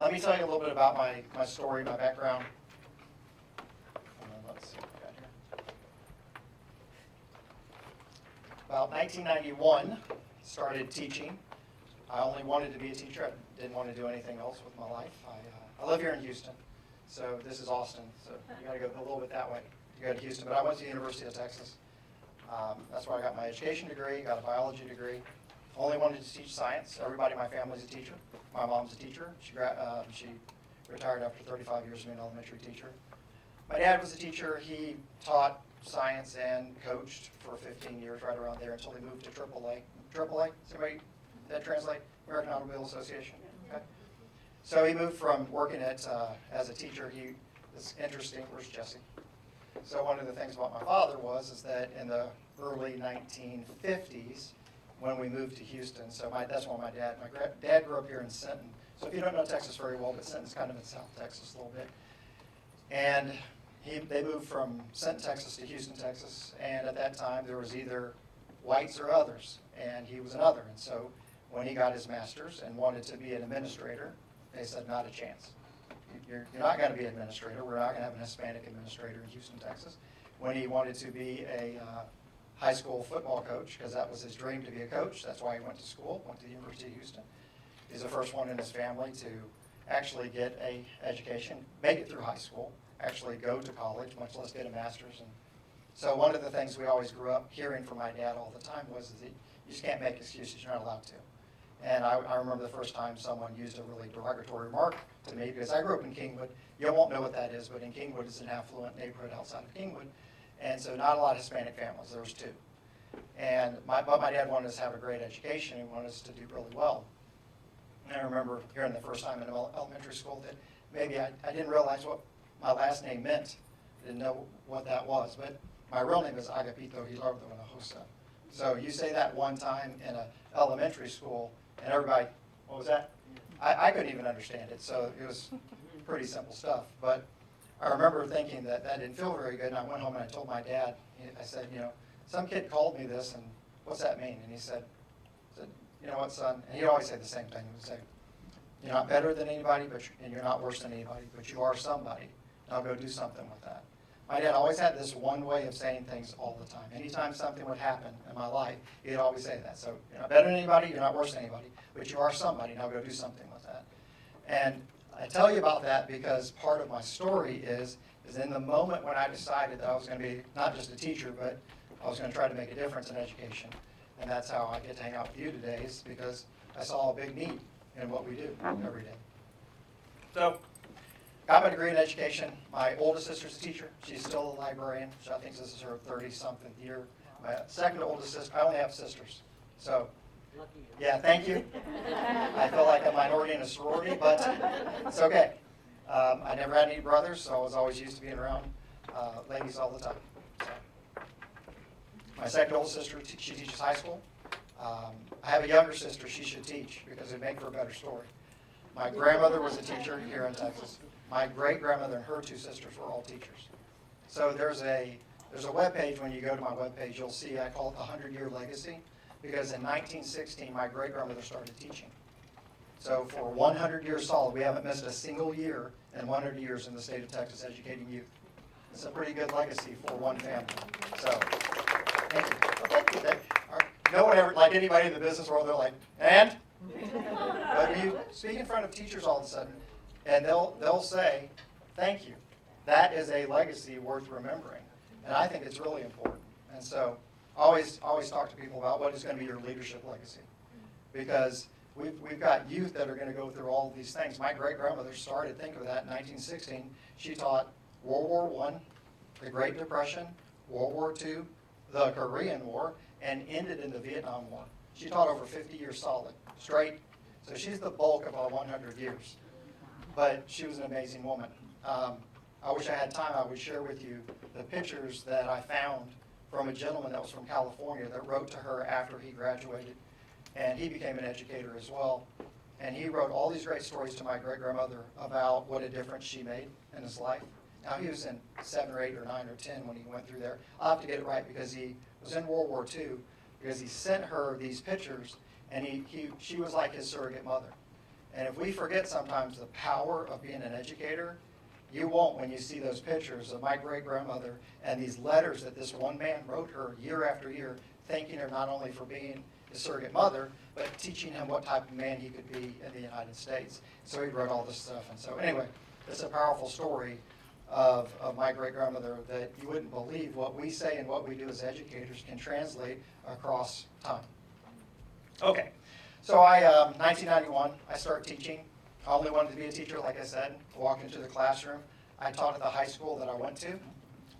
let me tell you a little bit about my story, my background. Let's see what we got here. About 1991, started teaching. I only wanted to be a teacher. I didn't want to do anything else with my life. I live here in Houston, so this is Austin, so you got to go a little bit that way to go to Houston. But I went to the University of Texas. That's where I got my education degree, got a biology degree. Only wanted to teach science. Everybody in my family is a teacher. My mom's a teacher. She retired after 35 years of being an elementary teacher. My dad was a teacher. He taught science and coached for 15 years, right around there, until he moved to AAA. AAA? Does anybody that translate? American Automobile Association. Okay. So he moved from working as a teacher. It's interesting. Where's Jesse? So one of the things about my father is that in the early 1950s, when we moved to Houston, so that's when my dad grew up here in Sinton. So if you don't know Texas very well, but Sinton's kind of in South Texas a little bit. And they moved from Sinton, Texas to Houston, Texas. And at that time, there was either whites or others, and he was an other. And so when he got his master's and wanted to be an administrator, they said, not a chance. You're not going to be an administrator. We're not going to have an Hispanic administrator in Houston, Texas. When he wanted to be a high school football coach, because that was his dream to be a coach, that's why he went to school, went to the University of Houston. He's the first one in his family to actually get an education, make it through high school, actually go to college, much less get a master's. And so one of the things we always grew up hearing from my dad all the time was that you just can't make excuses. You're not allowed to. And I remember the first time someone used a really derogatory remark to me, because I grew up in Kingwood. You won't know what that is, but in Kingwood is an affluent neighborhood outside of Kingwood. And so not a lot of Hispanic families. There was two. But my dad wanted us to have a great education. He wanted us to do really well. And I remember hearing the first time in elementary school that maybe I didn't realize what my last name meant. I didn't know what that was. But my real name is Agapito Hilardo Hinojosa. So you say that one time in an elementary school, and everybody, what was that? I couldn't even understand it. So it was pretty simple stuff. But I remember thinking that didn't feel very good. And I went home and I told my dad, I said, some kid called me this, and what's that mean? And he said, you know what, son? And he'd always say the same thing. He would say, you're not better than anybody, and you're not worse than anybody, but you are somebody. Now go do something with that. My dad always had this one way of saying things all the time. Anytime something would happen in my life, he'd always say that. So you're not better than anybody, you're not worse than anybody, but you are somebody. Now go do something with that. And I tell you about that because part of my story is in the moment when I decided that I was going to be not just a teacher, but I was going to try to make a difference in education. And that's how I get to hang out with you today, is because I saw a big need in what we do every day. So, got my degree in education. My oldest sister's a teacher. She's still a librarian. So I think this is her 30-something year. My second oldest sister, I only have sisters. So, yeah, thank you. I feel like a minority in a sorority, but it's okay. I never had any brothers, so I was always used to being around ladies all the time. So. My second oldest sister, she teaches high school. I have a younger sister. She should teach because it'd make for a better story. My grandmother was a teacher here in Texas. My great-grandmother and her two sisters were all teachers. So there's a web page. When you go to my web page, you'll see I call it the 100-Year Legacy, because in 1916, my great-grandmother started teaching. So for 100 years solid, we haven't missed a single year in 100 years in the state of Texas educating youth. It's a pretty good legacy for one family. So thank you. Well, thank you. No one ever, like anybody in the business world, they're like, and? But you speak in front of teachers all of a sudden, and they'll say, thank you. That is a legacy worth remembering. And I think it's really important. And so I always talk to people about what is going to be your leadership legacy. Because we've got youth that are going to go through all of these things. My great-grandmother started, think of that, in 1916. She taught World War I, the Great Depression, World War II, the Korean War, and ended in the Vietnam War. She taught over 50 years solid, straight. So she's the bulk of our 100 years. But she was an amazing woman. I wish I had time. I would share with you the pictures that I found from a gentleman that was from California that wrote to her after he graduated. And he became an educator as well. And he wrote all these great stories to my great-grandmother about what a difference she made in his life. Now, he was in 7 or 8 or 9 or 10 when he went through there. I'll have to get it right because he was in World War II, because he sent her these pictures, and she was like his surrogate mother. And if we forget sometimes the power of being an educator, you won't when you see those pictures of my great-grandmother and these letters that this one man wrote her year after year, thanking her not only for being his surrogate mother, but teaching him what type of man he could be in the United States. So he wrote all this stuff. And so anyway, it's a powerful story of my great-grandmother that you wouldn't believe what we say and what we do as educators can translate across time. Okay, so 1991, I started teaching. I only wanted to be a teacher, like I said. Walked into the classroom. I taught at the high school that I went to.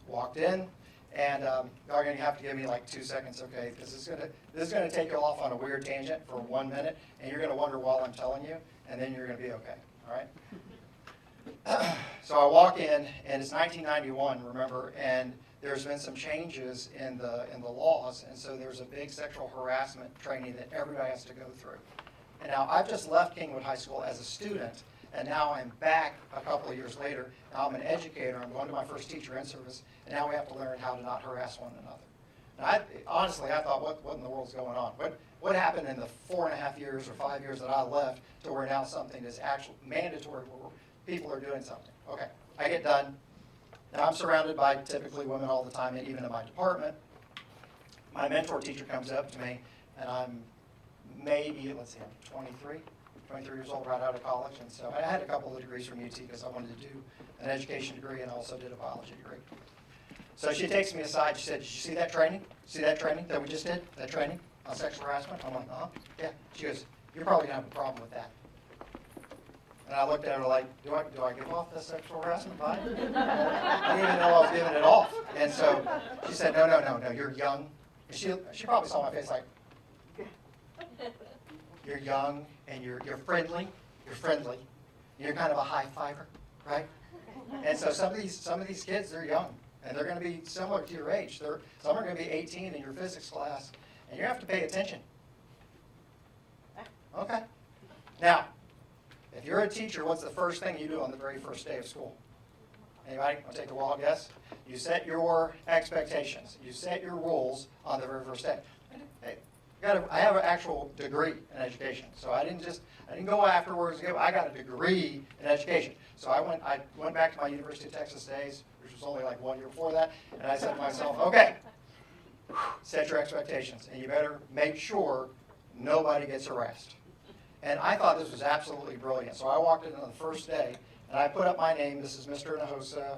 Walked in, and you're going to have to give me like 2 seconds, okay? Because this is going to take you off on a weird tangent for 1 minute, and you're going to wonder while I'm telling you, and then you're going to be okay, all right? So I walk in, and it's 1991, remember, and there's been some changes in the laws, and so there's a big sexual harassment training that everybody has to go through. And now I've just left Kingwood High School as a student, and now I'm back a couple of years later. Now I'm an educator. I'm going to my first teacher in service, and now we have to learn how to not harass one another. Now, honestly, I thought, what in the world's going on? What happened in the 4.5 years or 5 years that I left to where now something is actually mandatory where people are doing something? Okay, I get done. Now I'm surrounded by typically women all the time, and even in my department. My mentor teacher comes up to me, and I'm maybe, let's see, I'm 23 years old, right out of college. And so I had a couple of degrees from UT because I wanted to do an education degree and also did a biology degree. So she takes me aside. She said, "Did you see that training? See that training that we just did? That training on sexual harassment?" I'm like, "Uh-huh, yeah." She goes, "You're probably going to have a problem with that." And I looked at her like, do I give off the sexual harassment vibe? I didn't even know I was giving it off. And so she said, no, you're young. And she probably saw my face like, you're young and you're friendly. You're kind of a high fiver, right? And so some of these kids, they're young, and they're going to be similar to your age. Some are going to be 18 in your physics class, and you have to pay attention. Okay. Now, if you're a teacher, what's the first thing you do on the very first day of school? Anybody want to take a wild guess? You set your expectations. You set your rules on the very first day. Hey, I have an actual degree in education, so I didn't go afterwards. I got a degree in education. So I went back to my University of Texas days, which was only like 1 year before that, and I said to myself, okay, set your expectations, and you better make sure nobody gets harassed. And I thought this was absolutely brilliant. So I walked in on the first day, and I put up my name. This is Mr. Hinojosa,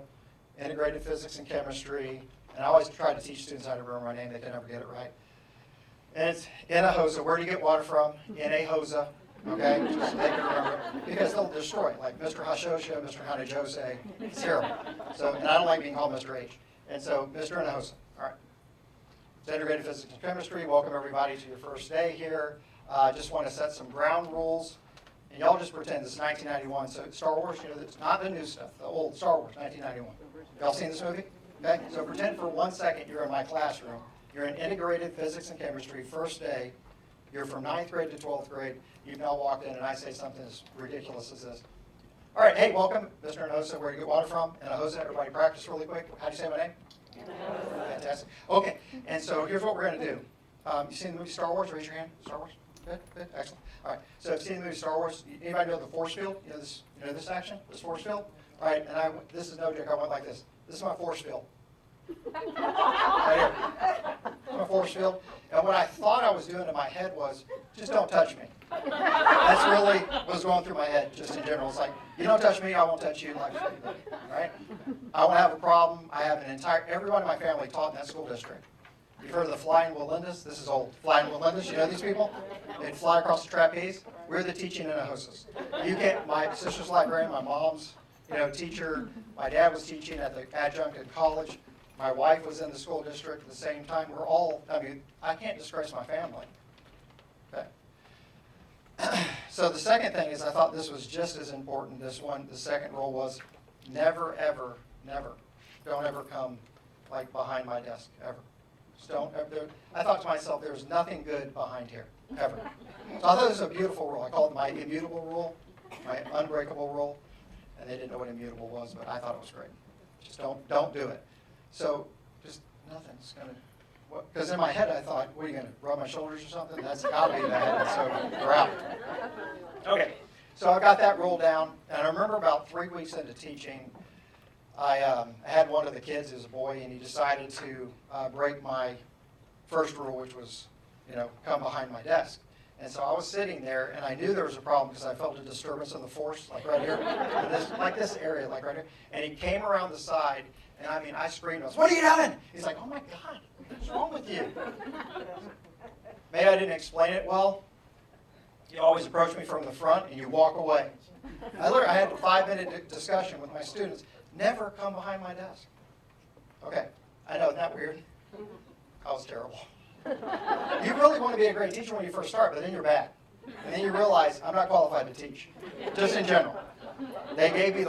Integrated Physics and Chemistry. And I always try to teach students how to remember my name. They can never get it right. And it's Hinojosa. Where do you get water from? Hinojosa. Okay? Just so they can remember it. Because they'll destroy it. Like Mr. Hashosha, Mr. Hinojosa. It's terrible. So, and I don't like being called Mr. H. And so, Mr. Hinojosa. All right. It's Integrated Physics and Chemistry. Welcome everybody to your first day here. I just want to set some ground rules, and y'all just pretend this is 1991. So Star Wars, it's not the new stuff, the old Star Wars, 1991. Y'all seen this movie? Okay, so pretend for 1 second you're in my classroom. You're in Integrated Physics and Chemistry, first day. You're from 9th grade to 12th grade. You've now walked in, and I say something as ridiculous as this. All right, hey, welcome, Mr. Hinojosa. Where do you get water from? Hinojosa, everybody practice really quick. How do you say my name? Hinojosa. Fantastic. Okay, and so here's what we're going to do. You seen the movie Star Wars? Raise your hand. Star Wars? Good, excellent. All right, so if you've seen the movie Star Wars, anybody know the force field? You know this action, this force field? All right, and this is no joke, I went like this. This is my force field. Right here. This is my force field. And what I thought I was doing in my head was, just don't touch me. That's really what was going through my head, just in general. It's like, you don't touch me, I won't touch you. Like, right? I won't have a problem. I have everyone in my family taught in that school district. You've heard of the flying Walindas? This is old. Flying Walindas, you know these people? They'd fly across the trapeze. We're the teaching Hinojosa. You can't, my sister's librarian, my mom's, teacher. My dad was teaching at the adjunct in college. My wife was in the school district at the same time. I can't disgrace my family. Okay. So the second thing is I thought this was just as important. The second rule was never, ever, don't ever come like behind my desk, ever. I thought to myself, there's nothing good behind here, ever. So I thought this was a beautiful rule. I called it my immutable rule, my unbreakable rule, and they didn't know what immutable was, but I thought it was great. Just don't do it. So just nothing's going to, because in my head I thought, what are you going to, rub my shoulders or something? That's got to be bad, so we're out. Okay, So I got that rule down, and I remember about 3 weeks into teaching, I had one of the kids, as a boy, and he decided to break my first rule, which was, come behind my desk. And so I was sitting there, and I knew there was a problem because I felt a disturbance in the force, like right here, like this area, like right here. And he came around the side, and I screamed, "What are you doing?" He's like, "Oh my God, what's wrong with you?" Maybe I didn't explain it well. You always approach me from the front, and you walk away. I had a 5-minute discussion with my students. Never come behind my desk. Okay, I know, isn't that weird? I was terrible. You really want to be a great teacher when you first start, but then you're bad. And then you realize, I'm not qualified to teach, just in general. They gave me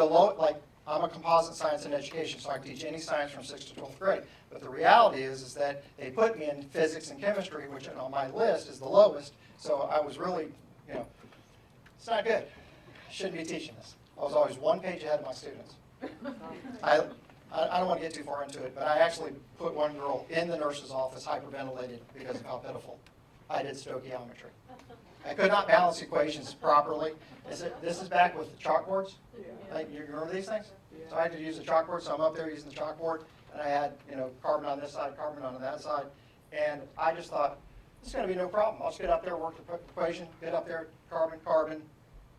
I'm a composite science and education, so I can teach any science from 6th to 12th grade. But the reality is that they put me in physics and chemistry, which on my list is the lowest. So I was really, it's not good. I shouldn't be teaching this. I was always 1 page ahead of my students. I don't want to get too far into it, but I actually put one girl in the nurse's office hyperventilated because of how pitiful. I did stoichiometry. I could not balance equations properly. This is back with the chalkboards. You remember these things? So I had to use the chalkboard, so I'm up there using the chalkboard, and I had carbon on this side, carbon on that side, and I just thought, this is going to be no problem. I'll just get up there, work the equation, get up there, carbon, carbon.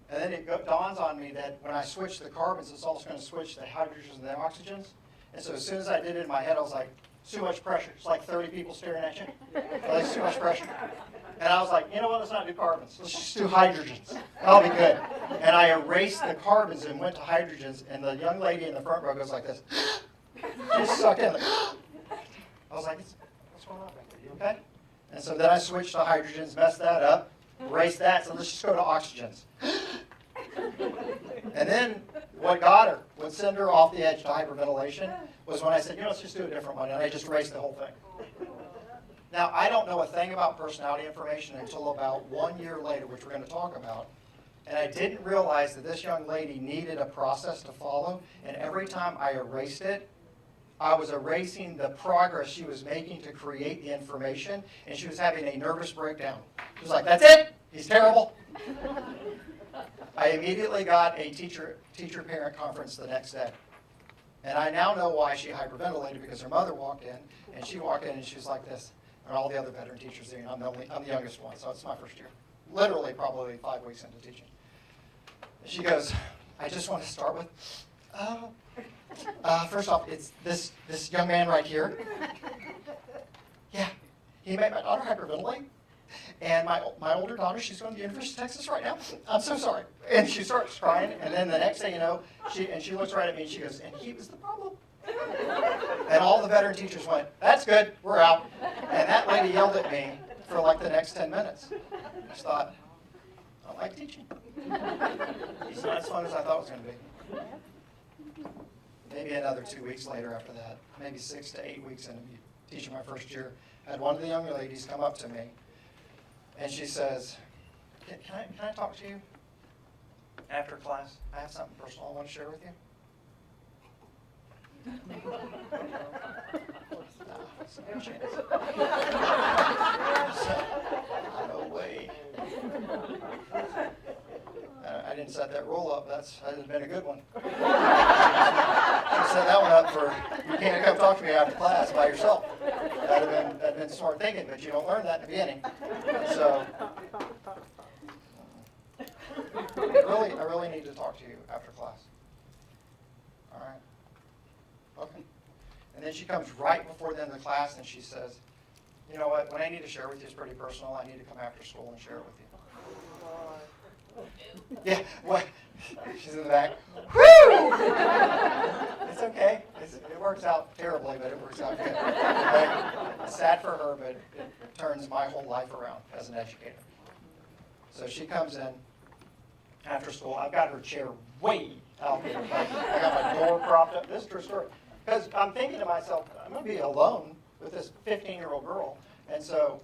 And then it dawns on me that when I switch the carbons, it's also going to switch the hydrogens and the oxygens. And so as soon as I did it in my head, I was like, it's too much pressure. It's like 30 people staring at you. Like, it's too much pressure. And I was like, you know what, let's not do carbons. Let's just do hydrogens. That'll be good. And I erased the carbons and went to hydrogens, and the young lady in the front row goes like this. She sucked in. I was like, what's going on back there? You okay? And so then I switched to hydrogens, messed that up, erased that, so let's just go to oxygens. And then what got her, what sent her off the edge to hyperventilation, was when I said, let's just do a different one, and I just erased the whole thing. Now, I don't know a thing about personality information until about 1 year later, which we're going to talk about, and I didn't realize that this young lady needed a process to follow, and every time I erased it, I was erasing the progress she was making to create the information, and she was having a nervous breakdown. She was like, that's it? He's terrible. I immediately got a teacher-parent conference the next day. And I now know why she hyperventilated, because her mother walked in, and she walked in and she was like this. And all the other veteran teachers there, I'm the youngest one, so it's my first year. Literally probably 5 weeks into teaching. And she goes, I just want to start with, first off, it's this young man right here. Yeah, he made my daughter hyperventilate. And my older daughter, she's going to the University of Texas right now. I'm so sorry. And she starts crying, and then the next thing you know, she looks right at me and she goes, and he was the problem. And all the veteran teachers went, that's good, we're out. And that lady yelled at me for like the next 10 minutes. I just thought, I don't like teaching. It's not as fun as I thought it was going to be. Maybe another 2 weeks later after that, maybe 6 to 8 weeks into teaching my first year, I had one of the younger ladies come up to me, and she says, can I talk to you after class? I have something personal I want to share with you. No way. I didn't set that rule up. That has been a good one. I set that one up for, you can't come talk to me after class by yourself. That'd have been smart thinking, but you don't learn that in the beginning. So, I really need to talk to you after class. All right. Okay. And then she comes right before the end of the class and she says, you know what, what I need to share with you is pretty personal. I need to come after school and share it with you. Yeah, what? She's in the back. Woo! It's okay. It works out terribly, but it works out good. Right? It's sad for her, but it turns my whole life around as an educator. So she comes in after school. I've got her chair way out there. I got my door propped up. This is her story. Because I'm thinking to myself, I'm going to be alone with this 15-year-old girl. And so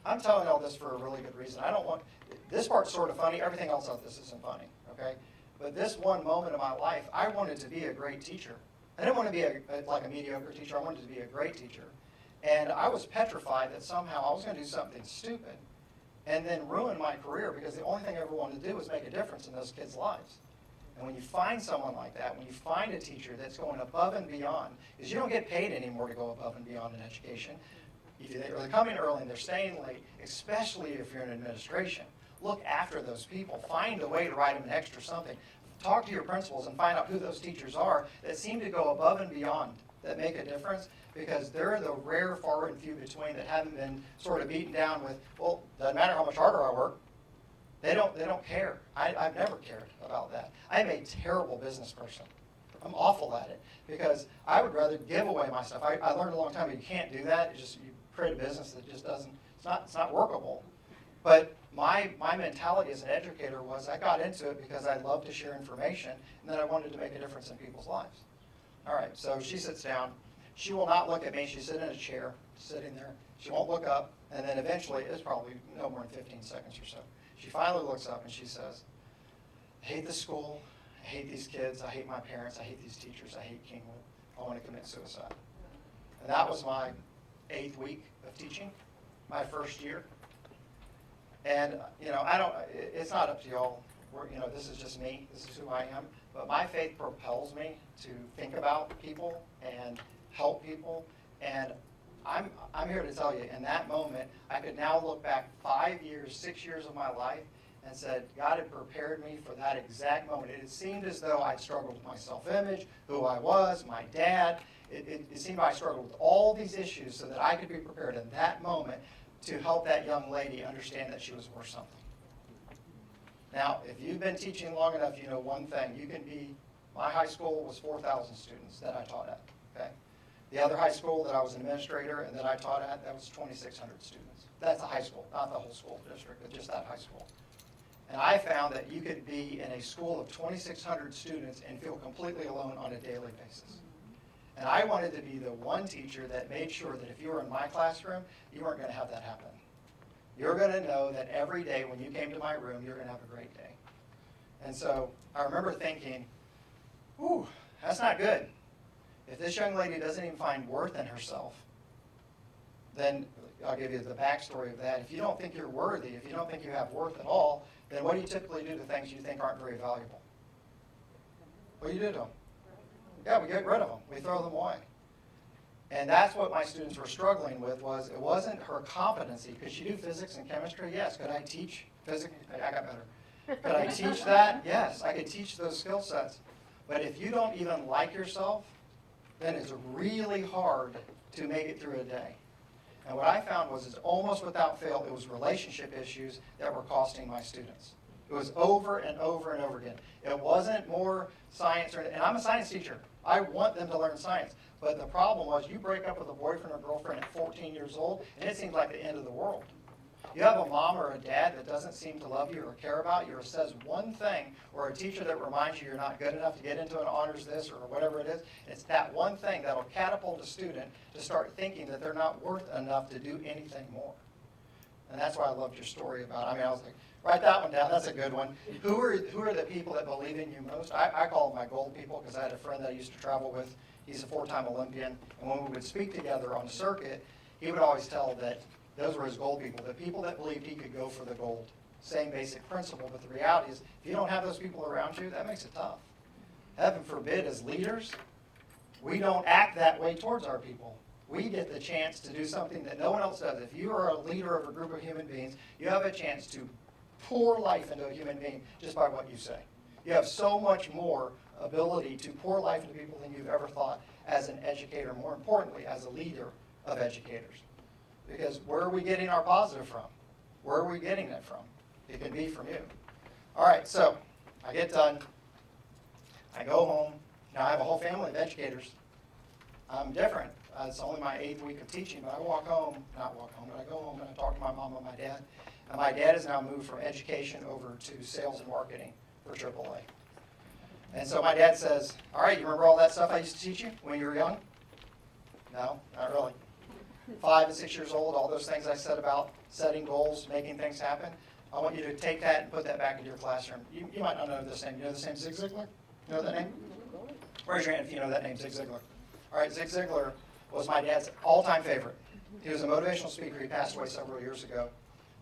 I'm telling all this for a really good reason. I don't want, this part's sort of funny. Everything else of this isn't funny, okay? But this one moment of my life, I wanted to be a great teacher. I didn't want to be like a mediocre teacher. I wanted to be a great teacher. And I was petrified that somehow I was going to do something stupid and then ruin my career because the only thing I ever wanted to do was make a difference in those kids' lives. And when you find someone like that, when you find a teacher that's going above and beyond, because you don't get paid anymore to go above and beyond in education. If they're coming early and they're staying late, especially if you're in administration, look after those people. Find a way to write them an extra something. Talk to your principals and find out who those teachers are that seem to go above and beyond, that make a difference, because they're the rare, far and few between that haven't been sort of beaten down with, well, doesn't matter how much harder I work. They don't care. I've never cared about that. I'm a terrible business person. I'm awful at it because I would rather give away my stuff. I learned a long time that you can't do that. It's just you create a business that just doesn't. It's not workable. But my mentality as an educator was I got into it because I love to share information and then I wanted to make a difference in people's lives. All right. So she sits down. She will not look at me. She's sitting in a chair, sitting there. She won't look up. And then eventually, it's probably no more than 15 seconds or so. She finally looks up and she says, I hate this school, I hate these kids, I hate my parents, I hate these teachers, I hate Kingwood, I want to commit suicide. And that was my 8th week of teaching, my first year. And, it's not up to y'all, this is just me, this is who I am, but my faith propels me to think about people and help people, and I'm here to tell you, in that moment, I could now look back 5 years, 6 years of my life and said, God had prepared me for that exact moment. It seemed as though I'd struggled with my self-image, who I was, my dad. It seemed I struggled with all these issues so that I could be prepared in that moment to help that young lady understand that she was worth something. Now, if you've been teaching long enough, you know one thing. My high school was 4,000 students that I taught at, okay? The other high school that I was an administrator and that I taught at, that was 2,600 students. That's a high school, not the whole school district, but just that high school. And I found that you could be in a school of 2,600 students and feel completely alone on a daily basis. And I wanted to be the one teacher that made sure that if you were in my classroom, you weren't going to have that happen. You're going to know that every day when you came to my room, you're going to have a great day. And so I remember thinking, ooh, that's not good. If this young lady doesn't even find worth in herself, then I'll give you the backstory of that. If you don't think you're worthy, if you don't think you have worth at all, then what do you typically do to things you think aren't very valuable? What do you do to them? Yeah, we get rid of them. We throw them away. And that's what my students were struggling with. It wasn't her competency. Could she do physics and chemistry? Yes. Could I teach physics? I got better. Could I teach that? Yes. I could teach those skill sets. But if you don't even like yourself, then it's really hard to make it through a day. And what I found was it's almost without fail, it was relationship issues that were costing my students. It was over and over and over again. It wasn't more science, and I'm a science teacher. I want them to learn science. But the problem was you break up with a boyfriend or girlfriend at 14 years old, and it seems like the end of the world. You have a mom or a dad that doesn't seem to love you or care about you or says one thing, or a teacher that reminds you you're not good enough to get into an honors this or whatever it is. It's that one thing that will catapult a student to start thinking that they're not worth enough to do anything more. And that's why I loved your story about it. I was like, write that one down. That's a good one. Who are the people that believe in you most? I call them my gold people because I had a friend that I used to travel with. He's a 4-time Olympian. And when we would speak together on the circuit, he would always tell that those were his gold people, the people that believed he could go for the gold. Same basic principle, but the reality is if you don't have those people around you, that makes it tough. Heaven forbid, as leaders, we don't act that way towards our people. We get the chance to do something that no one else does. If you are a leader of a group of human beings, you have a chance to pour life into a human being just by what you say. You have so much more ability to pour life into people than you've ever thought as an educator, more importantly, as a leader of educators. Because where are we getting our positive from? Where are we getting it from? It can be from you. All right, so I get done. I go home. Now I have a whole family of educators. I'm different. It's only my 8th week of teaching, but I go home and I talk to my mom and my dad. And my dad has now moved from education over to sales and marketing for AAA. And so my dad says, all right, you remember all that stuff I used to teach you when you were young? No, not really. 5 and 6 years old, all those things I said about setting goals, making things happen, I want you to take that and put that back into your classroom. You might not know this name. You know this name, Zig Ziglar? You know that name? Raise your hand if you know that name, Zig Ziglar. All right, Zig Ziglar was my dad's all-time favorite. He was a motivational speaker. He passed away several years ago.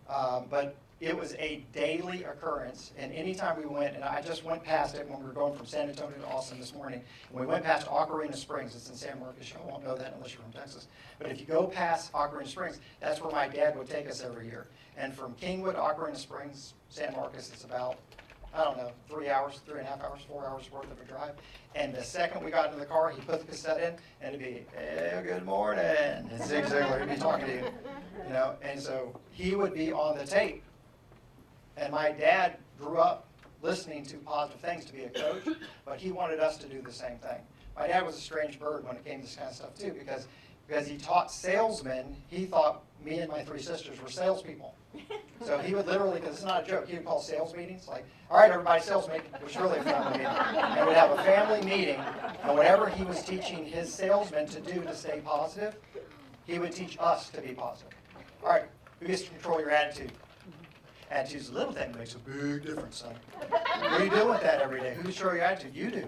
But it was a daily occurrence, and anytime we went, and I just went past it when we were going from San Antonio to Austin this morning, and we went past Ocarina Springs. It's in San Marcos. You won't know that unless you're from Texas. But if you go past Ocarina Springs, that's where my dad would take us every year. And from Kingwood to Ocarina Springs, San Marcos, it's about, I don't know, 3 hours, 3.5 hours, 4 hours worth of a drive. And the second we got into the car, he'd put the cassette in, and it'd be, hey, good morning, and Zig Ziglar, he'd be talking to you, you know. And so he would be on the tape. And my dad grew up listening to positive things to be a coach, but he wanted us to do the same thing. My dad was a strange bird when it came to this kind of stuff too, because he taught salesmen. He thought me and my 3 sisters were salespeople. So he would literally, because it's not a joke, he would call sales meetings like, all right, everybody, sales meeting, which was really a family meeting. And we'd have a family meeting, and whatever he was teaching his salesmen to do to stay positive, he would teach us to be positive. All right, who gets to control your attitude? Attitude's a little thing that makes a big difference, son. What are you doing with that every day? Who controls your attitude? You do.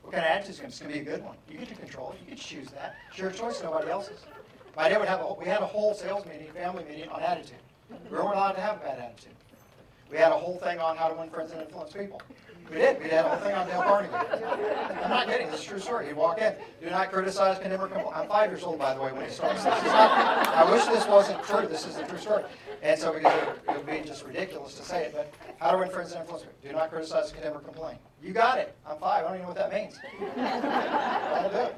What kind of attitude is going to be? It's going to be a good one. You get to control it. You get to choose that. It's your choice, nobody else's. My dad would have we had a whole sales meeting, family meeting on attitude. We weren't allowed to have a bad attitude. We had a whole thing on how to win friends and influence people. We did. We had a whole thing on Dale Carnegie. I'm not kidding. This is a true story. He'd walk in. Do not criticize, condemn, or complain. I'm 5 years old, by the way, when he starts this. I wish this wasn't true. This is a true story. And so because it would be just ridiculous to say it, but how to win friends and influence people. Do not criticize, condemn, or complain. You got it. I'm 5. I don't even know what that means. I'll do it.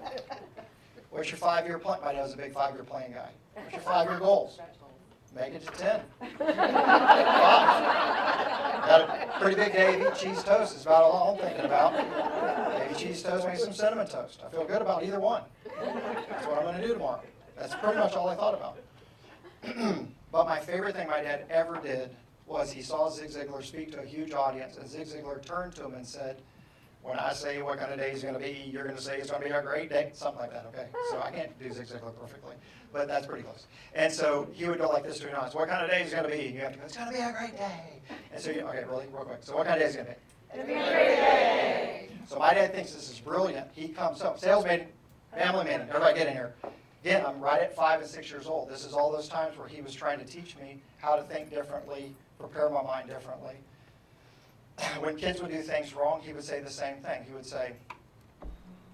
What's your 5-year plan? My dad was a big 5-year plan guy. What's your 5-year goals? Make it to 10. 5. Got a pretty big day of eat cheese toast is about all I'm thinking about. Maybe cheese toast, maybe some cinnamon toast. I feel good about either one. That's what I'm going to do tomorrow. That's pretty much all I thought about. But my favorite thing my dad ever did was he saw Zig Ziglar speak to a huge audience, and Zig Ziglar turned to him and said, when I say what kind of day is going to be, you're going to say it's going to be a great day, something like that, okay? So I can't do Zig Ziglar perfectly, but that's pretty close. And so he would go like this to an audience, what kind of day is it going to be? And you have to go, it's going to be a great day. And so, okay, really, real quick. So what kind of day is it going to be? It's going to be a great day. So my dad thinks this is brilliant. He comes up, sales meeting, family meeting, everybody get in here. Again, I'm right at 5 and 6 years old. This is all those times where he was trying to teach me how to think differently, prepare my mind differently. When kids would do things wrong, he would say the same thing. He would say,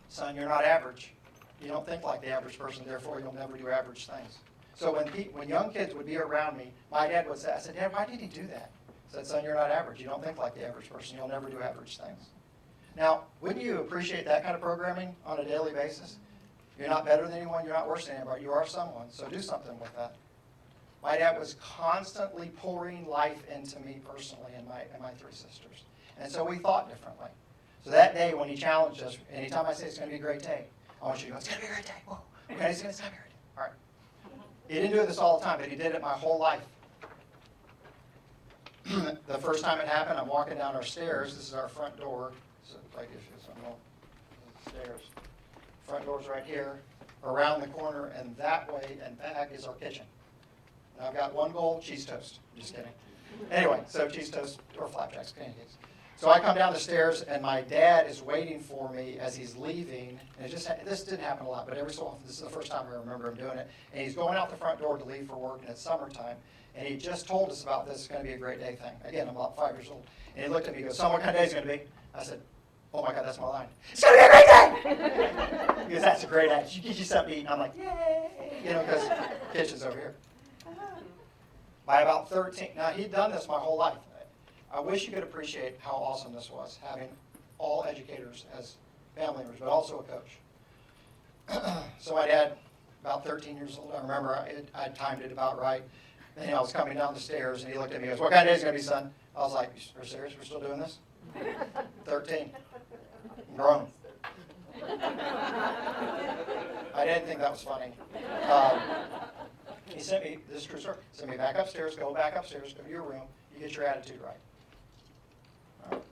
son, you're not average. You don't think like the average person, therefore you'll never do average things. So when young kids would be around me, my dad would say, I said, Dad, why did he do that? He said, son, you're not average. You don't think like the average person. You'll never do average things. Now, wouldn't you appreciate that kind of programming on a daily basis? You're not better than anyone. You're not worse than anybody. You are someone. So do something with that. My dad was constantly pouring life into me personally and my 3 sisters. And so we thought differently. So that day when he challenged us, anytime I say it's going to be a great day, I want you to go, it's going to be a great day. Whoa. Okay, it's going to be a great day. All right. He didn't do this all the time, but he did it my whole life. The first time it happened, I'm walking down our stairs. This is our front door. So like if it's on the stairs. Front door's right here, around the corner, and that way and back is our kitchen. Now I've got one goal, cheese toast. Just kidding. Anyway, so cheese toast or flapjacks, pancakes. So I come down the stairs, and my dad is waiting for me as he's leaving. And this didn't happen a lot, but every so often, this is the first time I remember him doing it. And he's going out the front door to leave for work, and it's summertime. And he just told us about this. It's going to be a great day thing. Again, I'm about 5 years old. And he looked at me and goes, son, what kind of day is it going to be? I said, oh my God, that's my line. It's going to be a great day! Because that's a great attitude. You get something to eat, and I'm like, yay! You know, because the kitchen's over here. By about 13, now he'd done this my whole life. I wish you could appreciate how awesome this was, having all educators as family members, but also a coach. So my dad, about 13 years old, I remember I timed it about right. And I was coming down the stairs, and he looked at me and goes, what kind of day is it going to be, son? I was like, are you serious? We're still doing this? 13. I'm grown. I didn't think that was funny. He sent me, this is true story, sent me back upstairs, go back upstairs, go to your room, you get your attitude right. All right.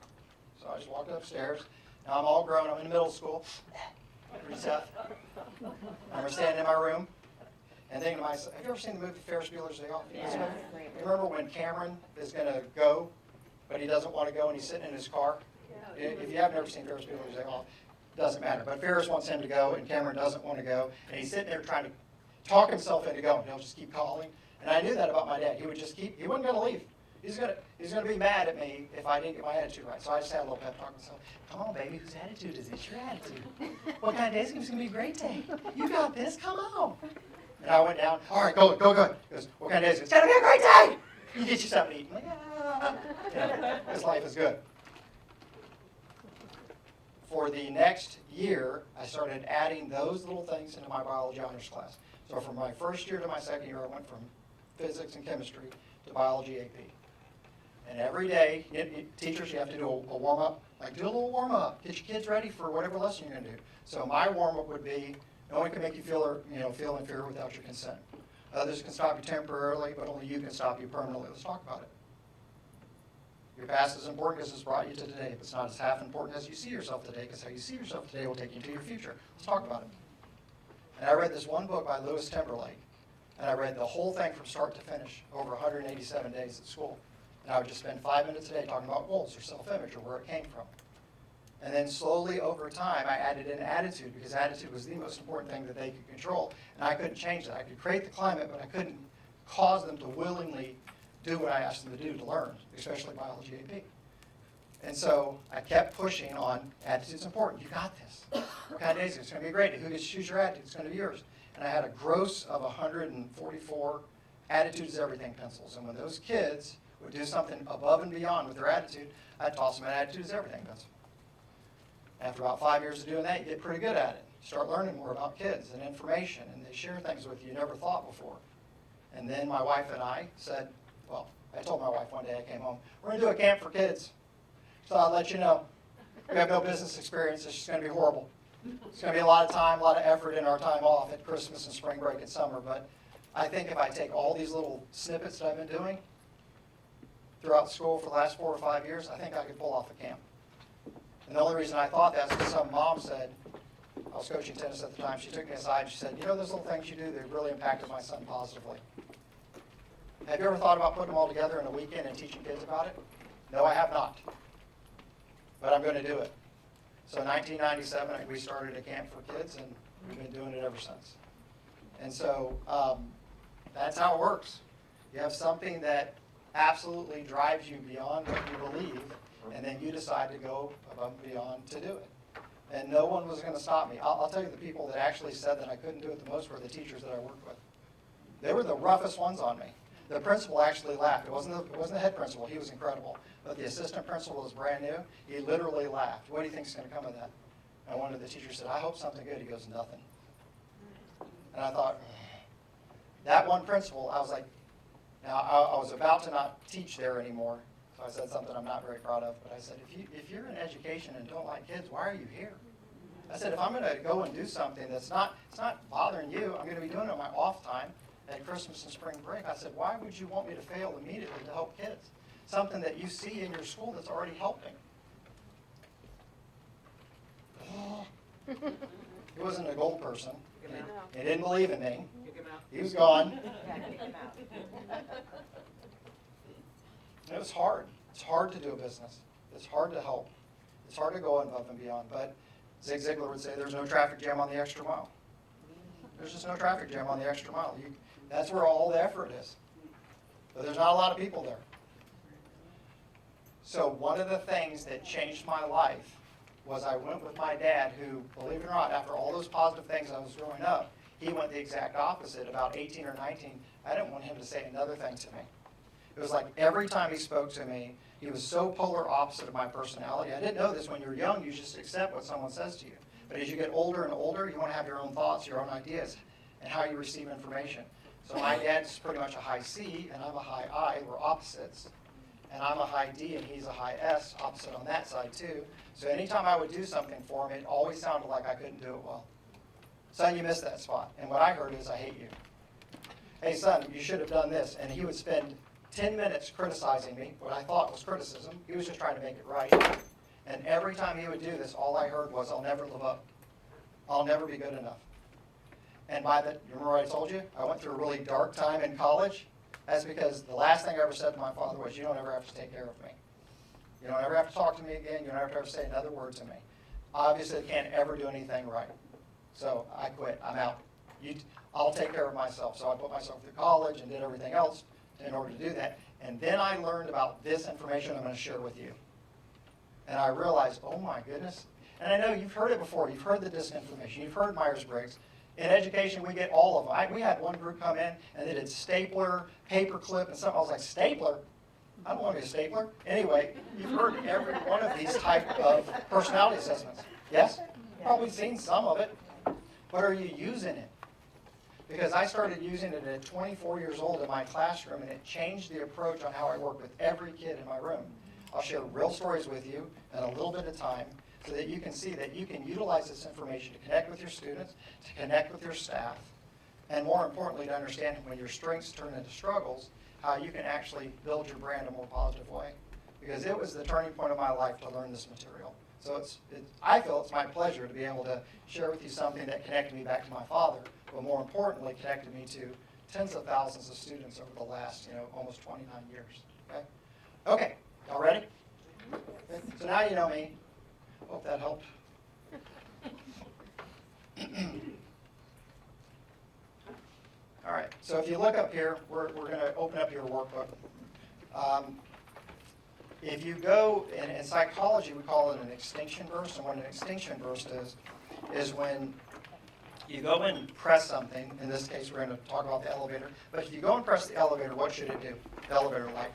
So I just walked upstairs. Now I'm all grown, I'm in middle school. Recess. I'm standing in my room and thinking to myself, have you ever seen the movie Ferris Bueller's Day Off? Yeah. You remember when Cameron is going to go, but he doesn't want to go, and he's sitting in his car? Yeah. If you have never seen Ferris Bueller's Day Off, it doesn't matter. But Ferris wants him to go, and Cameron doesn't want to go, and he's sitting there trying to talk himself into going. He'll just keep calling. And I knew that about my dad. He would just keep, he wasn't going to leave. He's gonna be mad at me if I didn't get my attitude right. So I just had a little pep talk with myself. Come on, baby, whose attitude is it? Your attitude. What kind of day is it? It's gonna be a great day. You got this. Come on. And I went down. All right, go. He goes, what kind of day is it? It's gonna be a great day. You get you something to eat. I'm like, yeah. This life is good. For the next year, I started adding those little things into my biology honors class. So from my first year to my second year, I went from physics and chemistry to biology AP. And every day, teachers, you have to do a warm-up. Like, do a little warm-up. Get your kids ready for whatever lesson you're going to do. So my warm-up would be, no one can make you feel inferior without your consent. Others can stop you temporarily, but only you can stop you permanently. Let's talk about it. Your past is important because it's brought you to today. But it's not as half important as you see yourself today, because how you see yourself today will take you to your future. Let's talk about it. And I read this one book by Lewis Timberlake, and I read the whole thing from start to finish over 187 days at school. And I would just spend 5 minutes a day talking about goals or self-image or where it came from. And then slowly over time, I added in attitude, because attitude was the most important thing that they could control. And I couldn't change that. I could create the climate, but I couldn't cause them to willingly do what I asked them to do to learn, especially biology AP. And so I kept pushing on attitude's important. You got this. What kind of days? It's going to be great. Who gets to choose your attitude? It's going to be yours. And I had a gross of 144 attitude is everything pencils. And when those kids would do something above and beyond with their attitude, I'd toss them an attitude is everything pencil. After about 5 years of doing that, you get pretty good at it. You start learning more about kids and information, and they share things with you never thought before. And then my wife and I said, well, I told my wife one day I came home, we're going to do a camp for kids. So I'll let you know. We have no business experience. It's just going to be horrible. It's going to be a lot of time, a lot of effort in our time off at Christmas and spring break and summer. But I think if I take all these little snippets that I've been doing throughout school for the last 4 or 5 years, I think I could pull off a camp. And the only reason I thought that is because some mom said, I was coaching tennis at the time, she took me aside and she said, you know those little things you do, they've really impacted my son positively. Have you ever thought about putting them all together in a weekend and teaching kids about it? No, I have not. But I'm going to do it. So in 1997, we started a camp for kids, and we've been doing it ever since. And so that's how it works. You have something that absolutely drives you beyond what you believe, and then you decide to go above and beyond to do it. And no one was going to stop me. I'll tell you, the people that actually said that I couldn't do it the most were the teachers that I worked with. They were the roughest ones on me. The principal actually laughed. It wasn't the head principal. He was incredible. But the assistant principal was brand new. He literally laughed. What do you think is going to come of that? And one of the teachers said, I hope something good. He goes, nothing. And I thought, that one principal, I was like, now I was about to not teach there anymore. So I said something I'm not very proud of. But I said, if you're in education and don't like kids, why are you here? I said, if I'm going to go and do something it's not bothering you, I'm going to be doing it on my off time at Christmas and spring break. I said, why would you want me to fail immediately to help kids? Something that you see in your school that's already helping. He wasn't a gold person. He didn't believe in me. He was gone. It was hard. It's hard to do a business. It's hard to help. It's hard to go above and beyond. But Zig Ziglar would say there's no traffic jam on the extra mile. There's just no traffic jam on the extra mile. That's where all the effort is. But there's not a lot of people there. So one of the things that changed my life was I went with my dad who, believe it or not, after all those positive things I was growing up, he went the exact opposite. About 18 or 19, I didn't want him to say another thing to me. It was like every time he spoke to me, he was so polar opposite of my personality. I didn't know this when you're young. You just accept what someone says to you. But as you get older and older, you want to have your own thoughts, your own ideas, and how you receive information. So my dad's pretty much a high C, and I'm a high I. We're opposites. And I'm a high D, and he's a high S, opposite on that side too. So anytime I would do something for him, it always sounded like I couldn't do it well. Son, you missed that spot. And what I heard is, I hate you. Hey, son, you should have done this. And he would spend 10 minutes criticizing me, what I thought was criticism. He was just trying to make it right. And every time he would do this, all I heard was, I'll never live up. I'll never be good enough. And you remember what I told you? I went through a really dark time in college. That's because the last thing I ever said to my father was, you don't ever have to take care of me. You don't ever have to talk to me again. You don't ever have to say another word to me. Obviously, I can't ever do anything right. So I quit. I'm out. I'll take care of myself. So I put myself through college and did everything else in order to do that. And then I learned about this information I'm going to share with you. And I realized, oh my goodness. And I know you've heard it before. You've heard the disinformation. You've heard Myers-Briggs. In education, we get all of them. We had one group come in, and they did stapler, paperclip, and something. I was like, stapler? I don't want to be a stapler. Anyway, you've heard every one of these type of personality assessments. Yes? Probably seen some of it. But are you using it? Because I started using it at 24 years old in my classroom, and it changed the approach on how I work with every kid in my room. I'll share real stories with you in a little bit of time so that you can see that you can utilize this information to connect with your students, to connect with your staff, and more importantly, to understand when your strengths turn into struggles, how you can actually build your brand in a more positive way. Because it was the turning point of my life to learn this material. So I feel it's my pleasure to be able to share with you something that connected me back to my father, but more importantly, connected me to tens of thousands of students over the last, almost 29 years. Okay, y'all ready? Okay. So now you know me. Hope that helped. All right, so if you look up here, we're going to open up your workbook. If you go, in psychology, we call it an extinction burst, and what an extinction burst is when you go and press something. In this case, we're going to talk about the elevator. But if you go and press the elevator, what should it do? The elevator light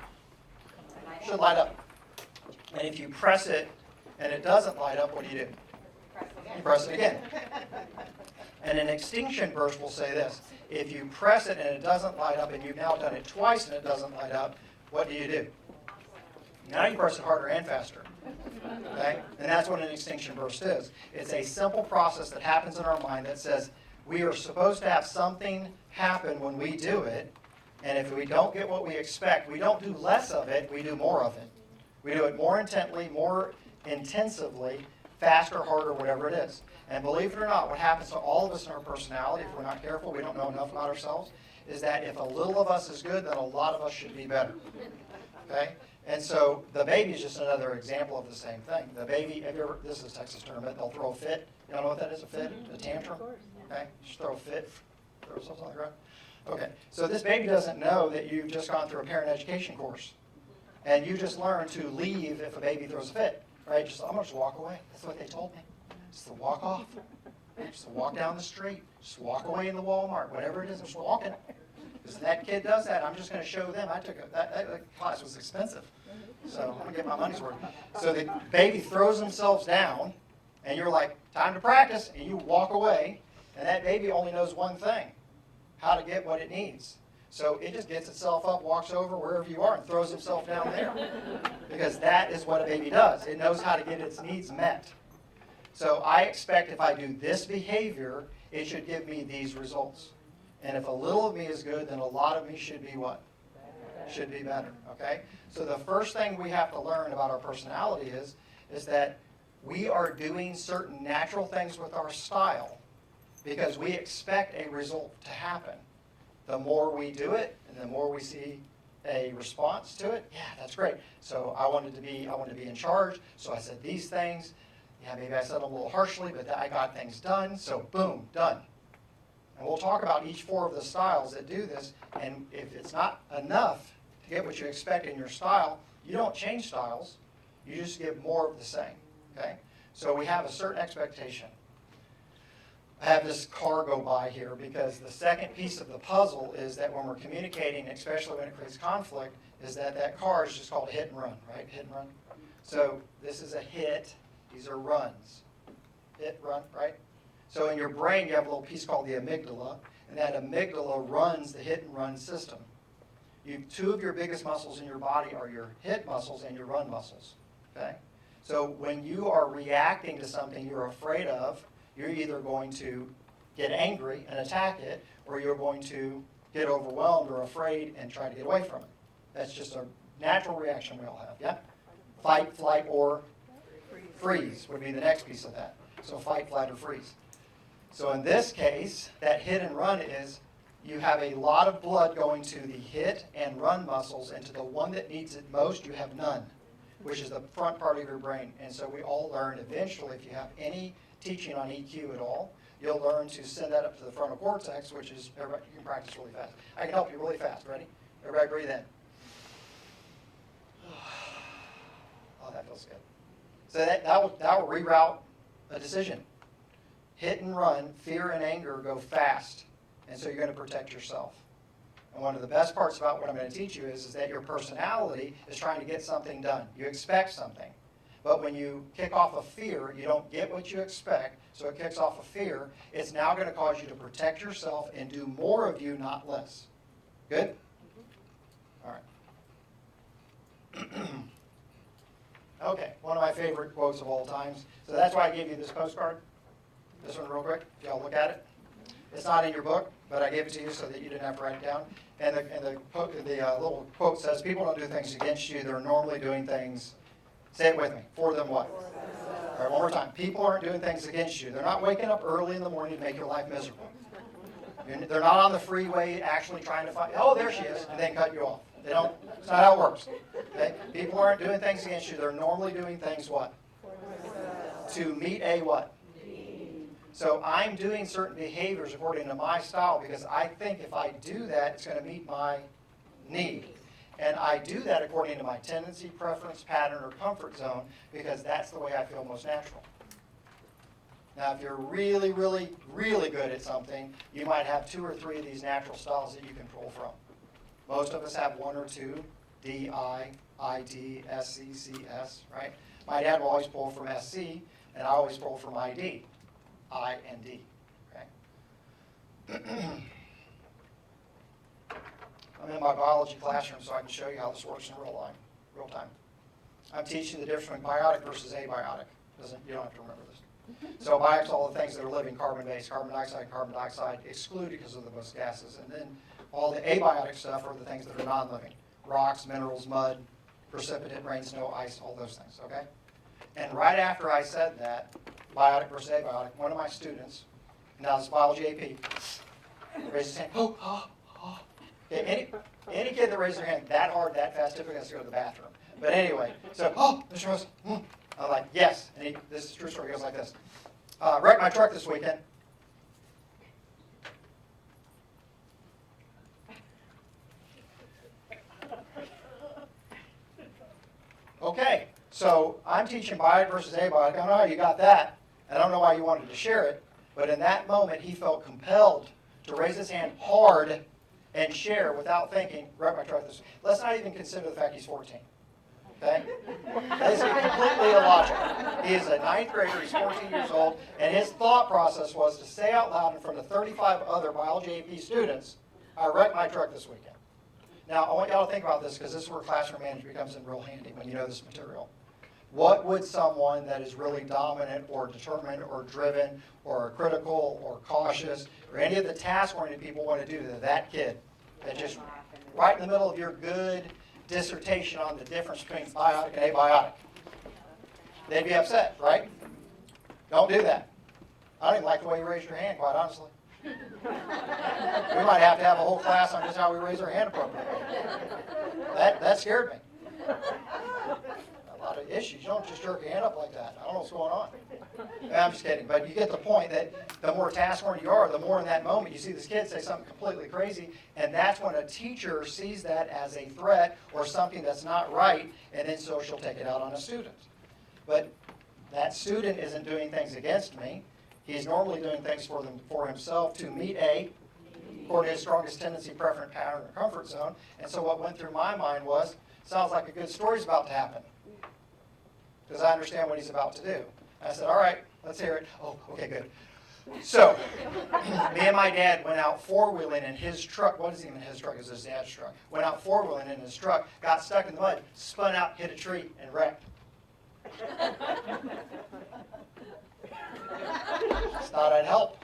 should light up. And if you press it and it doesn't light up, what do? You press it again. And an extinction burst will say this. If you press it and it doesn't light up, and you've now done it twice and it doesn't light up, what do? Now you press it harder and faster. Okay? And that's what an extinction burst is. It's a simple process that happens in our mind that says we are supposed to have something happen when we do it, and if we don't get what we expect, we don't do less of it, we do more of it. We do it more intently, more intensively, faster, harder, whatever it is. And believe it or not, what happens to all of us in our personality, if we're not careful, we don't know enough about ourselves, is that if a little of us is good, then a lot of us should be better. Okay? And so the baby is just another example of the same thing. The baby, this is a Texas term, but they'll throw a fit. You know what that is, a fit? A tantrum? Okay? Just throw a fit, throw something on the ground. Okay, so this baby doesn't know that you've just gone through a parent education course. And you just learn to leave if a baby throws a fit, right? I'm going to just walk away. That's what they told me. Just to walk off. Just to walk down the street. Just walk away in the Walmart. Whatever it is, I'm just walking. Because that kid does that, I'm just going to show them. That class was expensive. So I'm going to get my money's worth. So the baby throws themselves down, and you're like, time to practice, and you walk away, and that baby only knows one thing, how to get what it needs. So it just gets itself up, walks over wherever you are, and throws itself down there. Because that is what a baby does. It knows how to get its needs met. So I expect if I do this behavior, it should give me these results. And if a little of me is good, then a lot of me should be what? Should be better, okay? So the first thing we have to learn about our personality is that we are doing certain natural things with our style because we expect a result to happen. The more we do it, and the more we see a response to it, yeah, that's great. So I wanted to be in charge, so I said these things. Yeah, maybe I said them a little harshly, but I got things done, so boom, done. And we'll talk about each 4 of the styles that do this, and if it's not enough to get what you expect in your style, you don't change styles, you just give more of the same, okay? So we have a certain expectation. I have this car go by here because the second piece of the puzzle is that when we're communicating, especially when it creates conflict, is that car is just called hit and run, right? Hit and run. So this is a hit, these are runs. Hit, run, right? So in your brain, you have a little piece called the amygdala, and that amygdala runs the hit and run system. 2 of your biggest muscles in your body are your hit muscles and your run muscles, okay? So when you are reacting to something you're afraid of, you're either going to get angry and attack it, or you're going to get overwhelmed or afraid and try to get away from it. That's just a natural reaction we all have, yeah? Fight, flight, or freeze would be the next piece of that. So fight, flight, or freeze. So in this case, that hit and run is you have a lot of blood going to the hit and run muscles, and to the one that needs it most, you have none, which is the front part of your brain. And so we all learn eventually, if you have any teaching on EQ at all, you'll learn to send that up to the frontal cortex, which is, everybody, you can practice really fast. I can help you really fast. Ready? Everybody breathe in. that feels good. So that will reroute a decision. Hit and run, fear and anger go fast, and so you're going to protect yourself. And one of the best parts about what I'm going to teach you is that your personality is trying to get something done. You expect something. But when you kick off of fear, you don't get what you expect, so it kicks off of fear. It's now going to cause you to protect yourself and do more of you, not less. Good? All right. Okay, one of my favorite quotes of all times. So that's why I gave you this postcard. This one real quick, if y'all look at it. It's not in your book, but I gave it to you so that you didn't have to write it down. And the little quote says, people don't do things against you. They're normally doing things, say it with me, for them what? All right, one more time. People aren't doing things against you. They're not waking up early in the morning to make your life miserable. They're not on the freeway actually trying to find, oh, there she is, and then cut you off. They don't. It's not how it works. Okay? People aren't doing things against you. They're normally doing things what? To meet a what? So I'm doing certain behaviors according to my style because I think if I do that, it's going to meet my need. And I do that according to my tendency, preference, pattern, or comfort zone because that's the way I feel most natural. Now, if you're really, really, really good at something, you might have 2 or 3 of these natural styles that you can pull from. Most of us have 1 or 2, D, I D, S, C, C, S, right? My dad will always pull from SC, and I always pull from ID, I and D, okay? I'm in my biology classroom so I can show you how this works in real time. I'm teaching the difference between biotic versus abiotic. You don't have to remember this. So biotics, all the things that are living, carbon-based, carbon dioxide, excluded because of those gases. And then all the abiotic stuff are the things that are non-living. Rocks, minerals, mud, precipitate, rain, snow, ice, all those things, okay? And right after I said that, biotic versus abiotic, one of my students, now this biology AP, raised his hand, Okay, any kid that raises their hand that hard, that fast, typically has to go to the bathroom. But anyway, so, Mr. Rose, I'm like, yes. And this is a true story. He goes like this. Wrecked my truck this weekend. Okay, so I'm teaching biotic versus abiotic. I don't know how you got that. I don't know why you wanted to share it. But in that moment, he felt compelled to raise his hand hard and share without thinking, wreck my truck this week. Let's not even consider the fact he's 14. Okay? This is completely illogical. He is a 9th grader, he's 14 years old, and his thought process was to say out loud in front of 35 other biology AP students, I wrecked my truck this weekend. Now, I want y'all to think about this because this is where classroom management comes in real handy when you know this material. What would someone that is really dominant or determined or driven or critical or cautious or any of the task-oriented people want to do to that kid that just right in the middle of your good dissertation on the difference between biotic and abiotic? They'd be upset, right? Don't do that. I don't even like the way you raised your hand, quite honestly. We might have to have a whole class on just how we raise our hand appropriately. That scared me. A lot of issues. You don't just jerk your hand up like that. I don't know what's going on. I'm just kidding. But you get the point that the more task-oriented you are, the more in that moment you see this kid say something completely crazy, and that's when a teacher sees that as a threat or something that's not right, and then so she'll take it out on a student. But that student isn't doing things against me. He's normally doing things for himself to meet according to his strongest tendency, preference, pattern, or comfort zone. And so what went through my mind was, sounds like a good story's about to happen. Because I understand what he's about to do. And I said, all right, let's hear it. Oh, okay, good. So, me and my dad went out four-wheeling in his truck. What is even his truck? It was his dad's truck. Went out four-wheeling in his truck, got stuck in the mud, spun out, hit a tree, and wrecked. Just thought I'd help.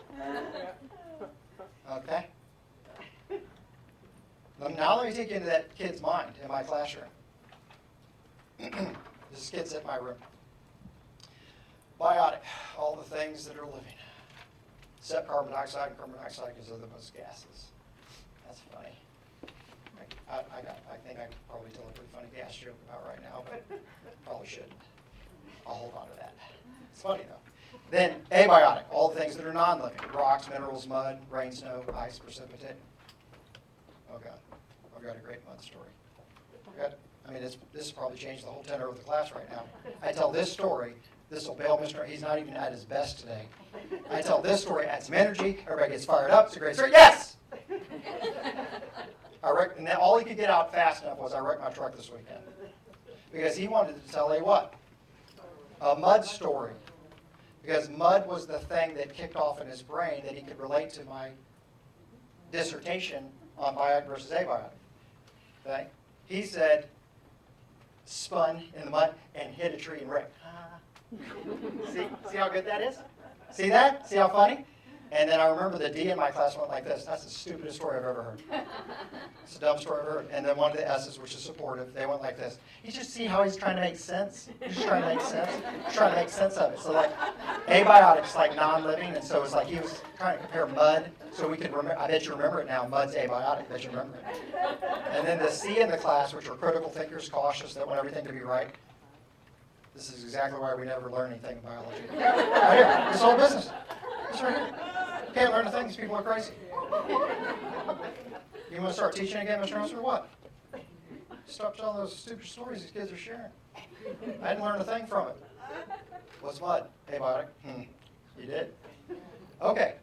Okay? Now let me take you into that kid's mind in my classroom. This kid's in my room. Biotic, all the things that are living. Except carbon dioxide, and carbon dioxide because they're the most gases. That's funny. I think I could probably tell a pretty funny gas joke about right now, but probably shouldn't. I'll hold on to that. It's funny though. Then abiotic, all the things that are non-living. Rocks, minerals, mud, rain, snow, ice, precipitate. Oh God, I've got a great mud story. I mean, this has probably changed the whole tenor of the class right now. I tell this story, this will bail Mr. He's not even at his best today. I tell this story, adds some energy, everybody gets fired up, it's a great story. Yes! And then all he could get out fast enough was I wrecked my truck this weekend. Because he wanted to tell a what? A mud story. Because mud was the thing that kicked off in his brain that he could relate to my dissertation on biotic versus abiotic. Okay? He said, spun in the mud and hit a tree and wrecked. See how good that is? See that? See how funny? And then I remember the D in my class went like this. That's the stupidest story I've ever heard. It's a dumb story I've ever heard. And then one of the S's, which is supportive, they went like this. You just see how he's trying to make sense? He's just trying to make sense. He's trying to make sense of it. So like abiotic's like non-living, and so it's like he was trying to compare mud so we could remember. I bet you remember it now. Mud's abiotic. I bet you remember it. And then the C in the class, which are critical thinkers, cautious, that want everything to be right. This is exactly why we never learn anything in biology. Right here. This whole business. It's right here. You can't learn a thing. These people are crazy. You want to start teaching again, Mr. House, or what? Stop telling those stupid stories these kids are sharing. I didn't learn a thing from it. What's mud? Abiotic. You did? Okay.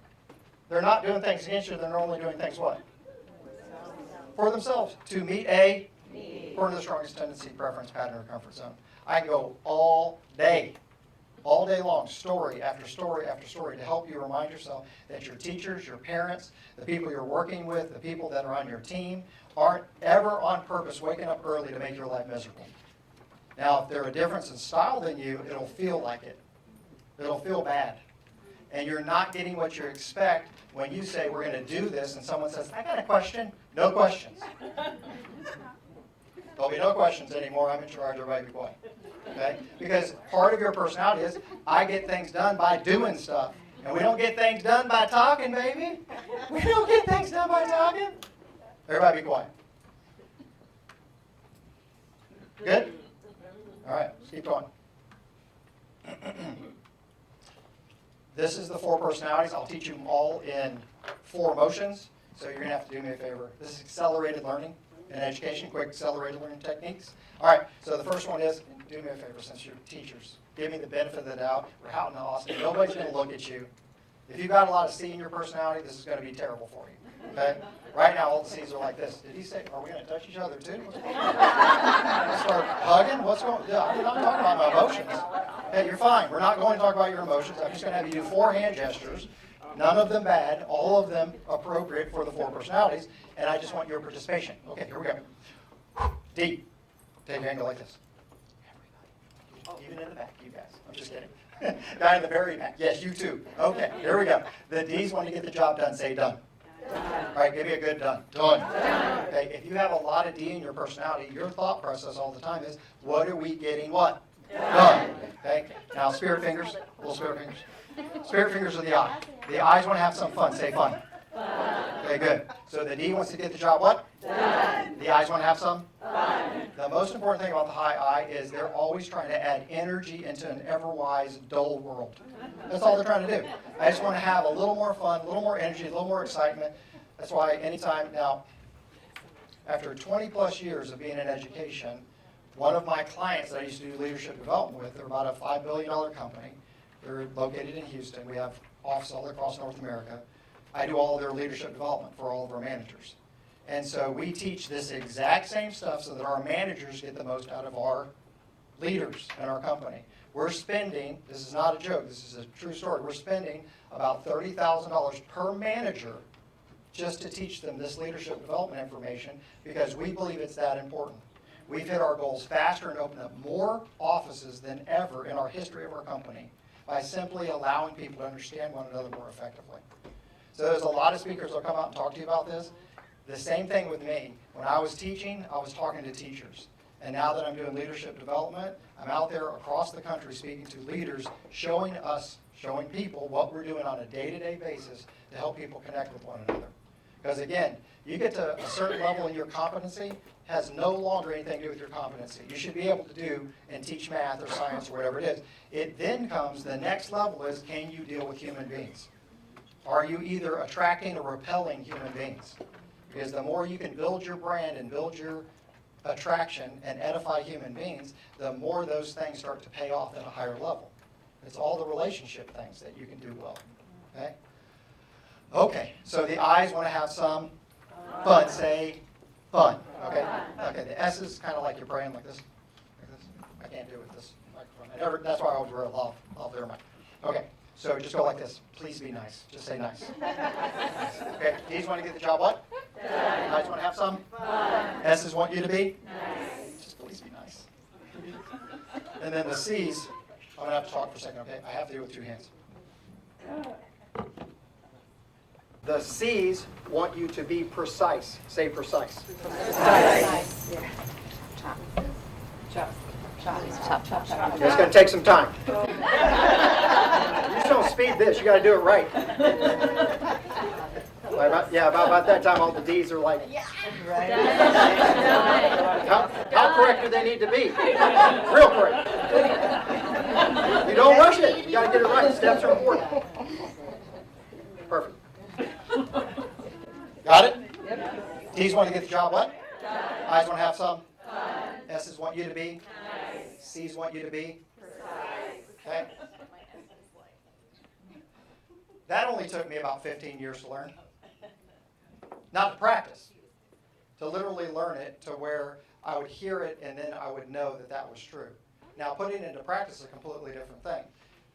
They're not doing things against you. They're only doing things what? For themselves. To meet a, according to the strongest tendency, preference, pattern, or comfort zone. I can go all day long, story after story after story, to help you remind yourself that your teachers, your parents, the people you're working with, the people that are on your team, aren't ever on purpose waking up early to make your life miserable. Now, if they're a difference in style than you, it'll feel like it. It'll feel bad. And you're not getting what you expect when you say, we're going to do this, and someone says, I got a question. No questions. There'll be no questions anymore. I'm in charge. Everybody be quiet. Okay? Because part of your personality is, I get things done by doing stuff. And we don't get things done by talking, baby. We don't get things done by talking. Everybody be quiet. Good? All right, let's keep going. This is the 4 personalities. I'll teach you them all in 4 motions. So you're going to have to do me a favor. This is accelerated learning in education, quick accelerated learning techniques. All right, so the first one is, do me a favor since you're teachers. Give me the benefit of the doubt. We're out in the Austin. Nobody's going to look at you. If you've got a lot of C in your personality, this is going to be terrible for you. Okay? Right now, all the C's are like this. Did he say, are we going to touch each other too? Start hugging? What's going on? Yeah, I'm not talking about my emotions. Hey, you're fine. We're not going to talk about your emotions. I'm just going to have you do 4 hand gestures. None of them bad. All of them appropriate for the 4 personalities. And I just want your participation. Okay, here we go. D. Take your angle like this. Even in the back, you guys. I'm just kidding. Guy in the very back. Yes, you too. Okay, here we go. The D's want to get the job done. Say done. All right, give me a good done. Done. Okay, if you have a lot of D in your personality, your thought process all the time is, what are we getting what? Done. Okay, now spirit fingers, little spirit fingers. Spirit fingers are the eye. The eyes want to have some fun. Say fun. Okay, good. So the D wants to get the job what? Done. The eyes want to have some? Fun. The most important thing about the high I is they're always trying to add energy into an ever-wise, dull world. That's all they're trying to do. I just want to have a little more fun, a little more energy, a little more excitement. That's why anytime now, after 20 plus years of being in education, one of my clients that I used to do leadership development with, they're about a $5 billion company. They're located in Houston. We have offices all across North America. I do all of their leadership development for all of our managers. And so we teach this exact same stuff so that our managers get the most out of our leaders in our company. We're spending, this is not a joke, this is a true story, we're spending about $30,000 per manager just to teach them this leadership development information because we believe it's that important. We've hit our goals faster and opened up more offices than ever in our history of our company by simply allowing people to understand one another more effectively. So there's a lot of speakers that will come out and talk to you about this. The same thing with me. When I was teaching, I was talking to teachers. And now that I'm doing leadership development, I'm out there across the country speaking to leaders, showing people what we're doing on a day-to-day basis to help people connect with one another. Because again, you get to a certain level in your competency, has no longer anything to do with your competency. You should be able to do and teach math or science or whatever it is. It then comes, the next level is, can you deal with human beings? Are you either attracting or repelling human beings? Because the more you can build your brand and build your attraction and edify human beings, the more those things start to pay off at a higher level. It's all the relationship things that you can do well. Okay? Okay, so the I's want to have some fun. Say fun. Okay? Okay, the S is kind of like you're praying like this. Like this. I can't do it with this microphone. That's why I always wear a lavalier mic. Okay, so just go like this. Please be nice. Just say nice. Okay, D's want to get the job what? I's want to have some fun. S's want you to be nice. Just please be nice. And then the C's, I'm going to have to talk for a second, okay? I have to do it with two hands. The C's want you to be precise. Say precise. Precise. Yeah. Chop. It's going to take some time. You just don't speed this. You got to do it right. About that time, all the D's are like, how correct do they need to be? Real correct. You don't rush it. You got to get it right. Steps are important. Perfect. Got it? Yep. D's want to get the job what? I's want to have some fun. S's want you to be nice. C's want you to be precise. Okay? That only took me about 15 years to learn. Not to practice. To literally learn it to where I would hear it and then I would know that that was true. Now, putting it into practice is a completely different thing.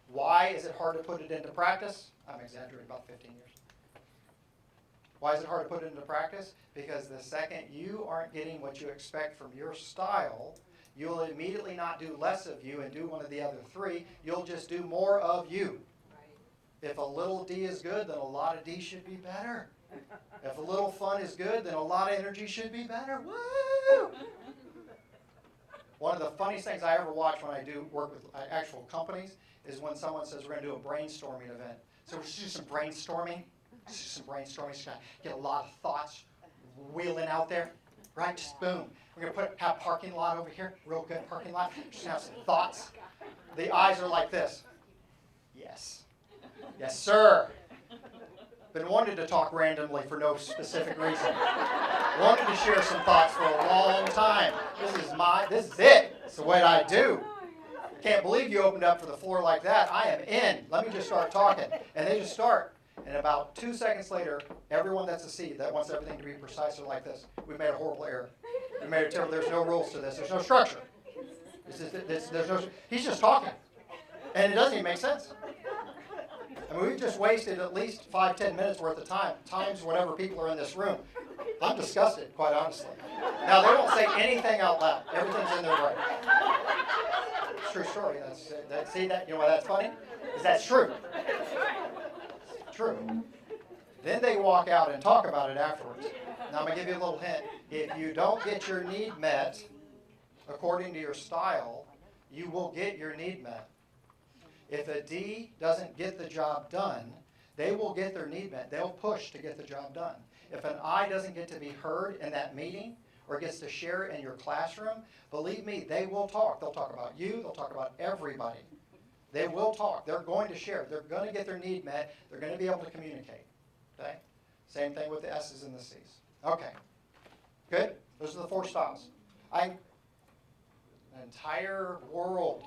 Why is it hard to put it into practice? I'm exaggerating, about 15 years. Why is it hard to put it into practice? Because the second you aren't getting what you expect from your style, you'll immediately not do less of you and do one of the other three. You'll just do more of you. If a little D is good, then a lot of D should be better. If a little fun is good, then a lot of energy should be better. Woo! One of the funniest things I ever watch when I do work with actual companies is when someone says we're going to do a brainstorming event. So we're just do some brainstorming. Just get a lot of thoughts wheeling out there, right? Just boom. We're going to have parking lot over here, real good parking lot. Just have some thoughts. The eyes are like this. Yes. Yes, sir. Been wanted to talk randomly for no specific reason. Wanted to share some thoughts for a long time. This is it. It's the way I do. Can't believe you opened up for the floor like that. I am in. Let me just start talking. And they just start. And about 2 seconds later, everyone that's a C that wants everything to be precise are like this. We've made a horrible error. We made it terrible. There's no rules to this. There's no structure. He's just talking. And it doesn't even make sense. I mean, we've just wasted at least 5-10 minutes worth of time, times whenever people are in this room. I'm disgusted, quite honestly. Now, they don't say anything out loud. Everything's in their brain. It's a true story. See that? You know why that's funny? Because that's true. True. Then they walk out and talk about it afterwards. Now, I'm going to give you a little hint. If you don't get your need met according to your style, you will get your need met. If a D doesn't get the job done, they will get their need met. They'll push to get the job done. If an I doesn't get to be heard in that meeting or gets to share it in your classroom, believe me, they will talk. They'll talk about you. They'll talk about everybody. They will talk. They're going to share. They're going to get their need met. They're going to be able to communicate. Okay? Same thing with the S's and the C's. Okay. Good? Those are the 4 styles. An entire world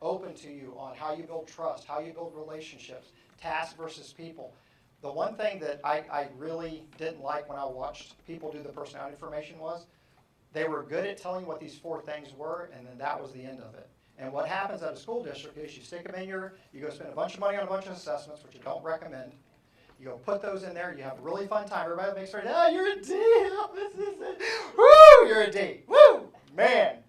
open to you on how you build trust, how you build relationships, task versus people. The one thing that I really didn't like when I watched people do the personality information was they were good at telling what these 4 things were, and then that was the end of it. And what happens at a school district is you stick them in you go spend a bunch of money on a bunch of assessments, which you don't recommend. You go put those in there, you have a really fun time. Everybody makes sure, you're a D. This is it. Woo, you're a D. Woo, man,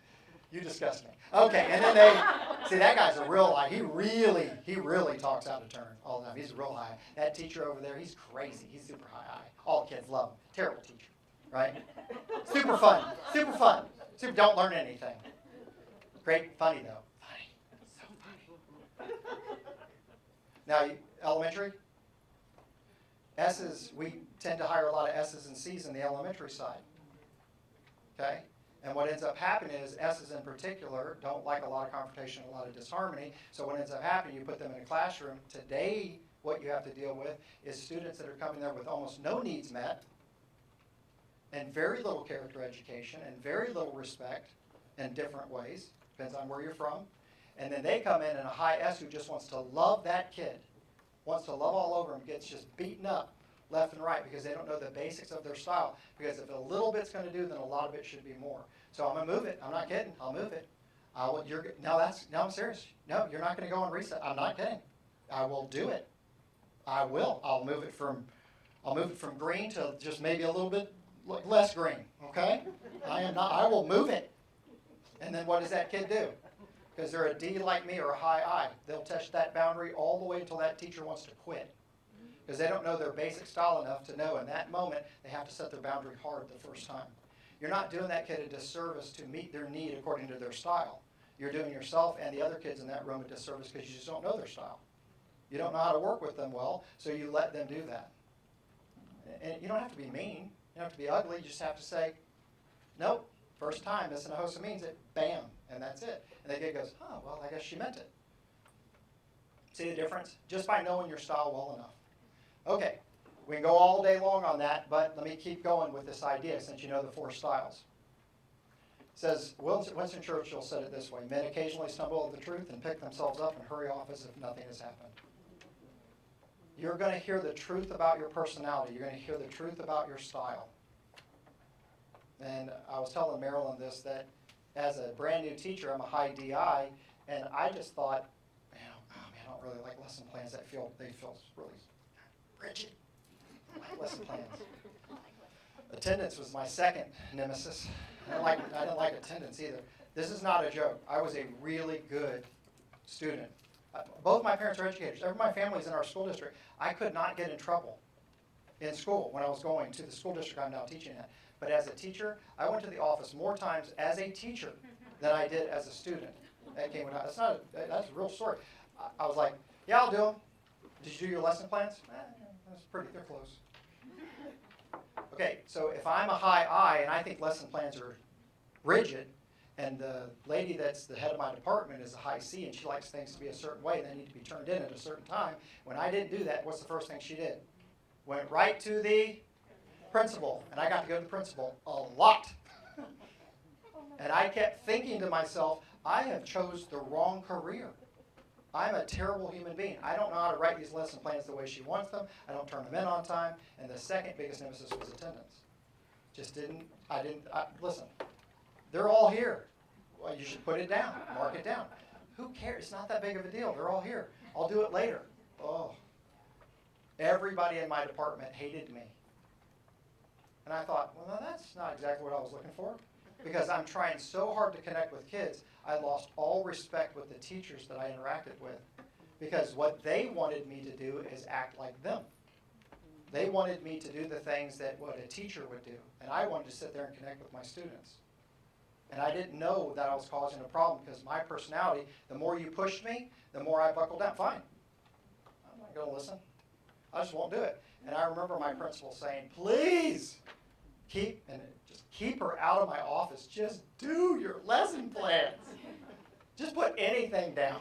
you disgust me. Okay, and then that guy's a real high. He really talks out of turn all the time. He's a real high. That teacher over there, he's crazy. He's super high. All the kids love him. Terrible teacher, right? Super fun. Don't learn anything. Great, funny though. Funny, so funny. Now, elementary, S's, we tend to hire a lot of S's and C's in the elementary side. Okay? And what ends up happening is S's in particular don't like a lot of confrontation, a lot of disharmony. So what ends up happening, you put them in a classroom. Today, what you have to deal with is students that are coming there with almost no needs met. and very little character education and very little respect in different ways, depends on where you're from. And then they come in a high S who just wants to love that kid, wants to love all over him, gets just beaten up left and right because they don't know the basics of their style. Because if a little bit's going to do, then a lot of it should be more. So I'm going to move it. I'm not kidding. I'll move it. No, I'm serious. No, you're not going to go on reset. I'm not kidding. I will do it. I will. I'll move it from green to just maybe a little bit less green. Okay? I will move it. And then what does that kid do? Because they're a D like me or a high I. They'll test that boundary all the way until that teacher wants to quit. Because they don't know their basic style enough to know in that moment they have to set their boundary hard the first time. You're not doing that kid a disservice to meet their need according to their style. You're doing yourself and the other kids in that room a disservice because you just don't know their style. You don't know how to work with them well, so you let them do that. And you don't have to be mean. You don't have to be ugly. You just have to say, nope, first time, Miss Hinojosa means it, bam, and that's it. And the kid goes, oh, well, I guess she meant it. See the difference? Just by knowing your style well enough. Okay, we can go all day long on that, but let me keep going with this idea since you know the 4 styles. It says, Winston Churchill said it this way, men occasionally stumble at the truth and pick themselves up and hurry off as if nothing has happened. You're going to hear the truth about your personality. You're going to hear the truth about your style. And I was telling Marilyn this, that as a brand new teacher, I'm a high DI, and I just thought, I don't really like lesson plans that feel really rigid. I like lesson plans. Attendance was my second nemesis. I didn't like attendance either. This is not a joke. I was a really good student. Both my parents are educators. My family's in our school district. I could not get in trouble in school when I was going to the school district I'm now teaching at. But as a teacher, I went to the office more times as a teacher than I did as a student. That's a real story. I was like, yeah, I'll do them. Did you do your lesson plans? They're close. Okay, so if I'm a high I and I think lesson plans are rigid, and the lady that's the head of my department is a high C and she likes things to be a certain way and they need to be turned in at a certain time, when I didn't do that, what's the first thing she did? Went right to the principal, and I got to go to the principal a lot. And I kept thinking to myself, I have chose the wrong career. I'm a terrible human being. I don't know how to write these lesson plans the way she wants them. I don't turn them in on time. And the second biggest nemesis was attendance. Listen, they're all here. Well, you should put it down, mark it down. Who cares? It's not that big of a deal. They're all here. I'll do it later. Oh. Everybody in my department hated me. And I thought, well, that's not exactly what I was looking for. Because I'm trying so hard to connect with kids, I lost all respect with the teachers that I interacted with. Because what they wanted me to do is act like them. They wanted me to do the things that what a teacher would do. And I wanted to sit there and connect with my students. And I didn't know that I was causing a problem because my personality, the more you pushed me, the more I buckled down. Fine. I'm not going to listen. I just won't do it. And I remember my principal saying, please, keep her out of my office. Just do your lesson plans. Just put anything down.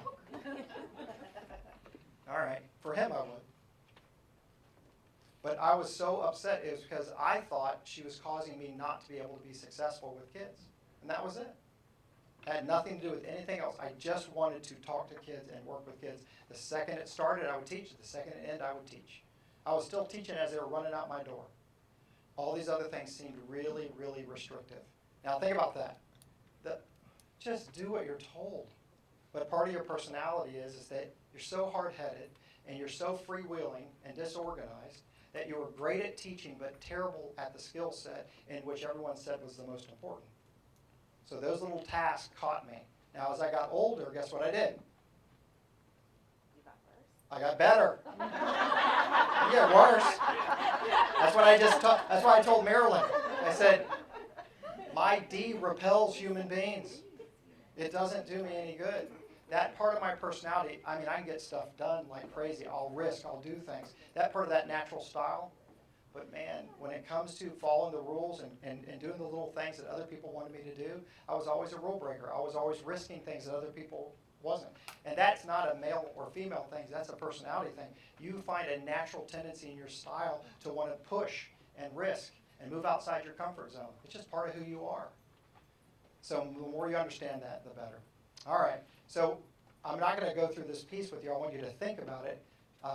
All right. For him, I would. But I was so upset. It was because I thought she was causing me not to be able to be successful with kids. And that was it. It had nothing to do with anything else. I just wanted to talk to kids and work with kids. The second it started, I would teach. The second it ended, I would teach. I was still teaching as they were running out my door. All these other things seemed really, really restrictive. Now think about that. Just do what you're told. But part of your personality is that you're so hard-headed and you're so freewheeling and disorganized that you were great at teaching but terrible at the skill set in which everyone said was the most important. So those little tasks caught me. Now as I got older, guess what I did? You got worse. I got better. You get worse. That's what I told Marilyn. I said, my D repels human beings. It doesn't do me any good. That part of my personality, I can get stuff done like crazy. I'll risk, I'll do things. That part of that natural style. But man, when it comes to following the rules and doing the little things that other people wanted me to do, I was always a rule breaker. I was always risking things that other people wasn't. And that's not a male or female thing. That's a personality thing. You find a natural tendency in your style to want to push and risk. and move outside your comfort zone. It's just part of who you are. So the more you understand that, the better. All right, so I'm not going to go through this piece with you. I want you to think about it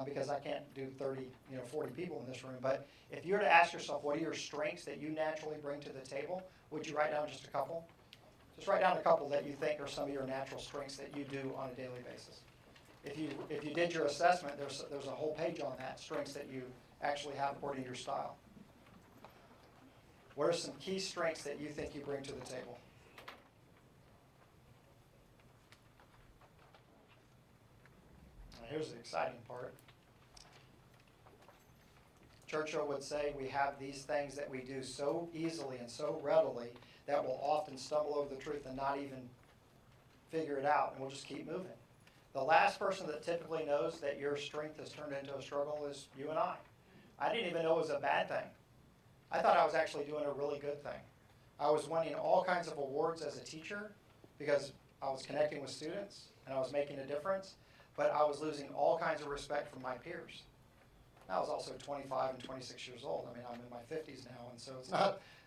because I can't do 30, 40 people in this room. But if you were to ask yourself, what are your strengths that you naturally bring to the table, would you write down just a couple? Just write down a couple that you think are some of your natural strengths that you do on a daily basis. If you did your assessment, there's a whole page on that, strengths that you actually have according to your style. What are some key strengths that you think you bring to the table? Now, here's the exciting part. Churchill would say we have these things that we do so easily and so readily that we'll often stumble over the truth and not even figure it out, and we'll just keep moving. The last person that typically knows that your strength has turned into a struggle is you and I. I didn't even know it was a bad thing. I thought I was actually doing a really good thing. I was winning all kinds of awards as a teacher because I was connecting with students and I was making a difference, but I was losing all kinds of respect from my peers. I was also 25 and 26 years old. I mean, I'm in my 50s now, and so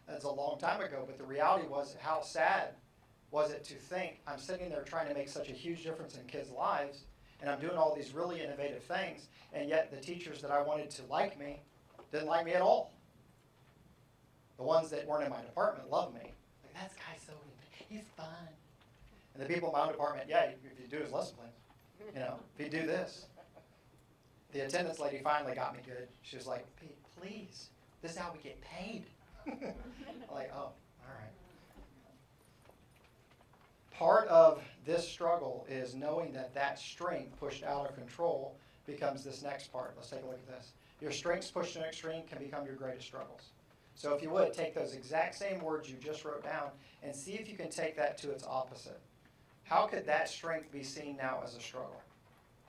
that's a long time ago, but the reality was how sad was it to think I'm sitting there trying to make such a huge difference in kids' lives, and I'm doing all these really innovative things, and yet the teachers that I wanted to like me didn't like me at all. The ones that weren't in my department loved me. Like, that guy's so, he's fun. And the people in my own department, yeah, if you do his lesson plans, if you do this. The attendance lady finally got me good. She was like, Pete, please, this is how we get paid. I'm like, oh, all right. Part of this struggle is knowing that strength pushed out of control becomes this next part. Let's take a look at this. Your strengths pushed to an extreme can become your greatest struggles. So if you would, take those exact same words you just wrote down and see if you can take that to its opposite. How could that strength be seen now as a struggle?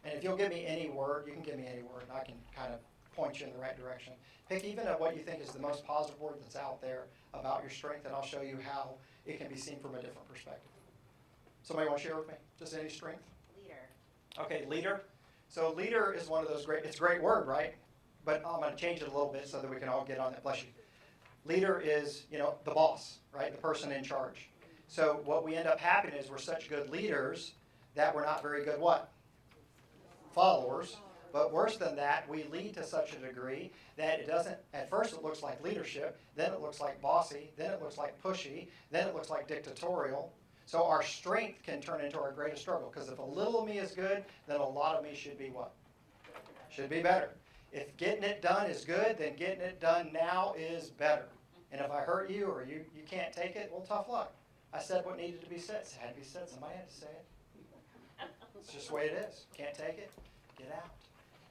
And if you'll give me any word, you can give me any word, and I can kind of point you in the right direction. Pick even what you think is the most positive word that's out there about your strength, and I'll show you how it can be seen from a different perspective. Somebody want to share with me? Just any strength? Leader. Okay, leader. So leader is one of those it's a great word, right? But I'm going to change it a little bit so that we can all get on that. Bless you. Leader is, the boss, right? The person in charge. So what we end up happening is we're such good leaders that we're not very good what? Followers. But worse than that, we lead to such a degree that it doesn't, at first it looks like leadership, then it looks like bossy, then it looks like pushy, then it looks like dictatorial. So our strength can turn into our greatest struggle, because if a little of me is good, then a lot of me should be what? Should be better. If getting it done is good, then getting it done now is better. And if I hurt you or you can't take it, well, tough luck. I said what needed to be said. It had to be said. Somebody had to say it. It's just the way it is. Can't take it? Get out.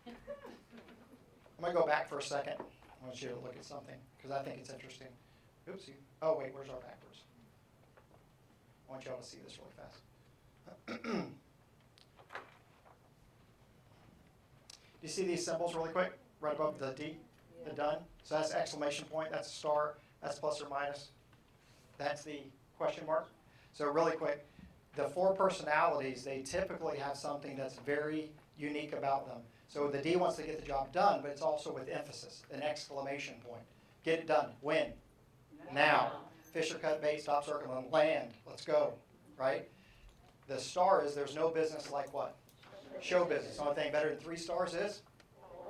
I'm going to go back for a second. I want you to look at something because I think it's interesting. Oopsie. Oh, wait, where's our backwards? I want you all to see this really fast. Do you see these symbols really quick? Right above the D, the done. So that's exclamation point, that's a star, that's plus or minus. That's the question mark. So really quick, the 4 personalities, they typically have something that's very unique about them. So the D wants to get the job done, but it's also with emphasis, an exclamation point. Get it done. When? Now. Fish or cut bait, stop circling, land. Let's go. Right? The star is there's no business like what? Show business. The only thing better than 3 stars is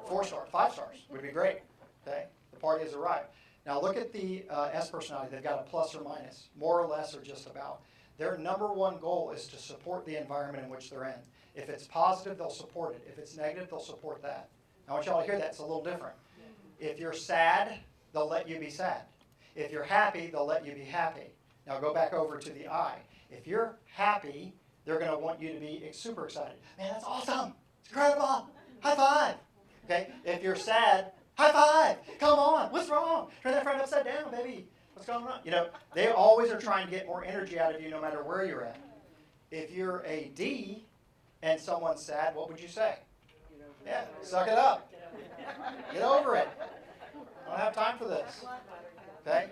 4 stars. 5 stars would be great. Okay? The party has arrived. Now look at the S personality. They've got a plus or minus, more or less or just about. Their number one goal is to support the environment in which they're in. If it's positive, they'll support it. If it's negative, they'll support that. Now I want y'all to hear that. It's a little different. If you're sad, they'll let you be sad. If you're happy, they'll let you be happy. Now go back over to the I. If you're happy, they're going to want you to be super excited. Man, that's awesome. It's incredible. High five. Okay? If you're sad, high five. Come on. What's wrong? Turn that front upside down, baby. What's going on? They always are trying to get more energy out of you no matter where you're at. If you're a D and someone's sad, what would you say? Yeah, suck it up. Get over it. I don't have time for this. Okay?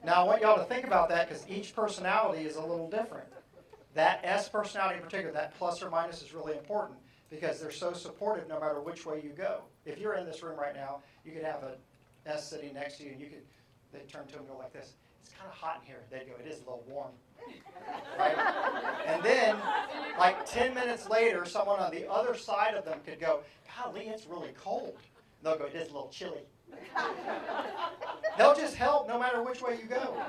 Now I want y'all to think about that because each personality is a little different. That S personality in particular, that plus or minus is really important because they're so supportive no matter which way you go. If you're in this room right now, you could have an S sitting next to you and you could they'd turn to him and go like this. It's kind of hot in here. They'd go, it is a little warm. Right? And then, like 10 minutes later, someone on the other side of them could go, golly, it's really cold. And they'll go, it is a little chilly. They'll just help no matter which way you go.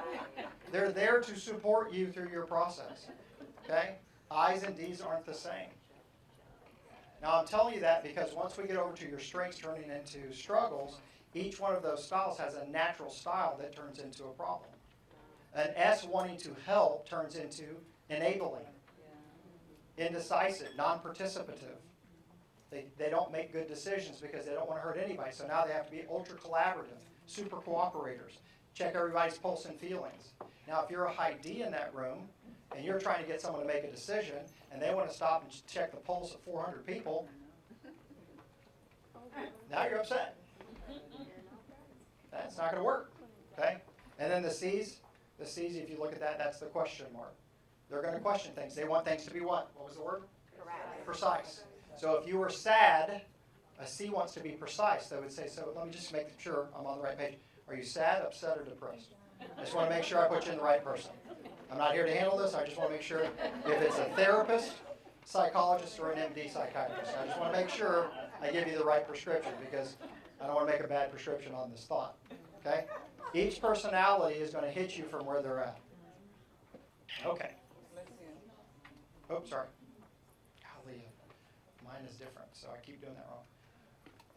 They're there to support you through your process. Okay? I's and D's aren't the same. Now, I'm telling you that because once we get over to your strengths turning into struggles, each one of those styles has a natural style that turns into a problem. An S wanting to help turns into enabling, indecisive, non-participative. They don't make good decisions because they don't want to hurt anybody. So now they have to be ultra collaborative, super cooperators, check everybody's pulse and feelings. Now, if you're a high D in that room and you're trying to get someone to make a decision and they want to stop and check the pulse of 400 people, now you're upset. That's not going to work. Okay? And then the C's, if you look at that, that's the question mark. They're going to question things. They want things to be what? What was the word? Correct. Precise. So if you were sad, a C wants to be precise. They would say, so let me just make sure I'm on the right page. Are you sad, upset, or depressed? I just want to make sure I put you in the right person. I'm not here to handle this. I just want to make sure if it's a therapist, psychologist, or an MD psychiatrist. I just want to make sure I give you the right prescription because I don't want to make a bad prescription on this thought. Okay? Each personality is going to hit you from where they're at. Okay. Oh, sorry. Golly, mine is different, so I keep doing that wrong.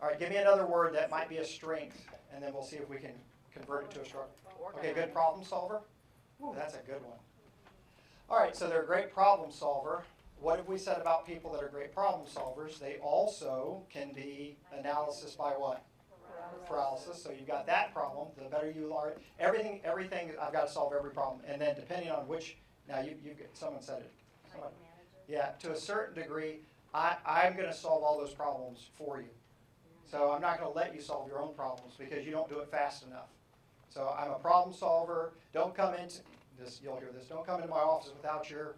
All right, give me another word that might be a strength, and then we'll see if we can convert it to a struggle. Okay, good problem solver. Ooh, that's a good one. All right, so they're a great problem solver. What have we said about people that are great problem solvers? They also can be analysis by what? Paralysis. So you've got that problem. The better you are, everything. I've got to solve every problem, and then depending on which. Now you get. Someone said it. Someone, yeah, to a certain degree, I'm going to solve all those problems for you. So I'm not going to let you solve your own problems because you don't do it fast enough. So I'm a problem solver. Don't come into this. You'll hear this. Don't come into my office without your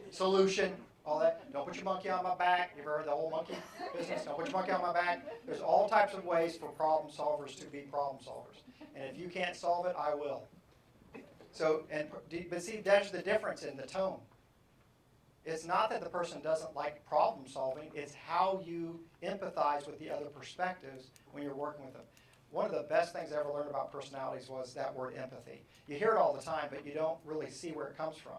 solution. All that. Don't put your monkey on my back. You've heard the whole monkey business. Don't put your monkey on my back. There's all types of ways for problem solvers to be problem solvers. And if you can't solve it, I will. So, but see, that's the difference in the tone. It's not that the person doesn't like problem solving. It's how you empathize with the other perspectives when you're working with them. One of the best things I ever learned about personalities was that word empathy. You hear it all the time, but you don't really see where it comes from.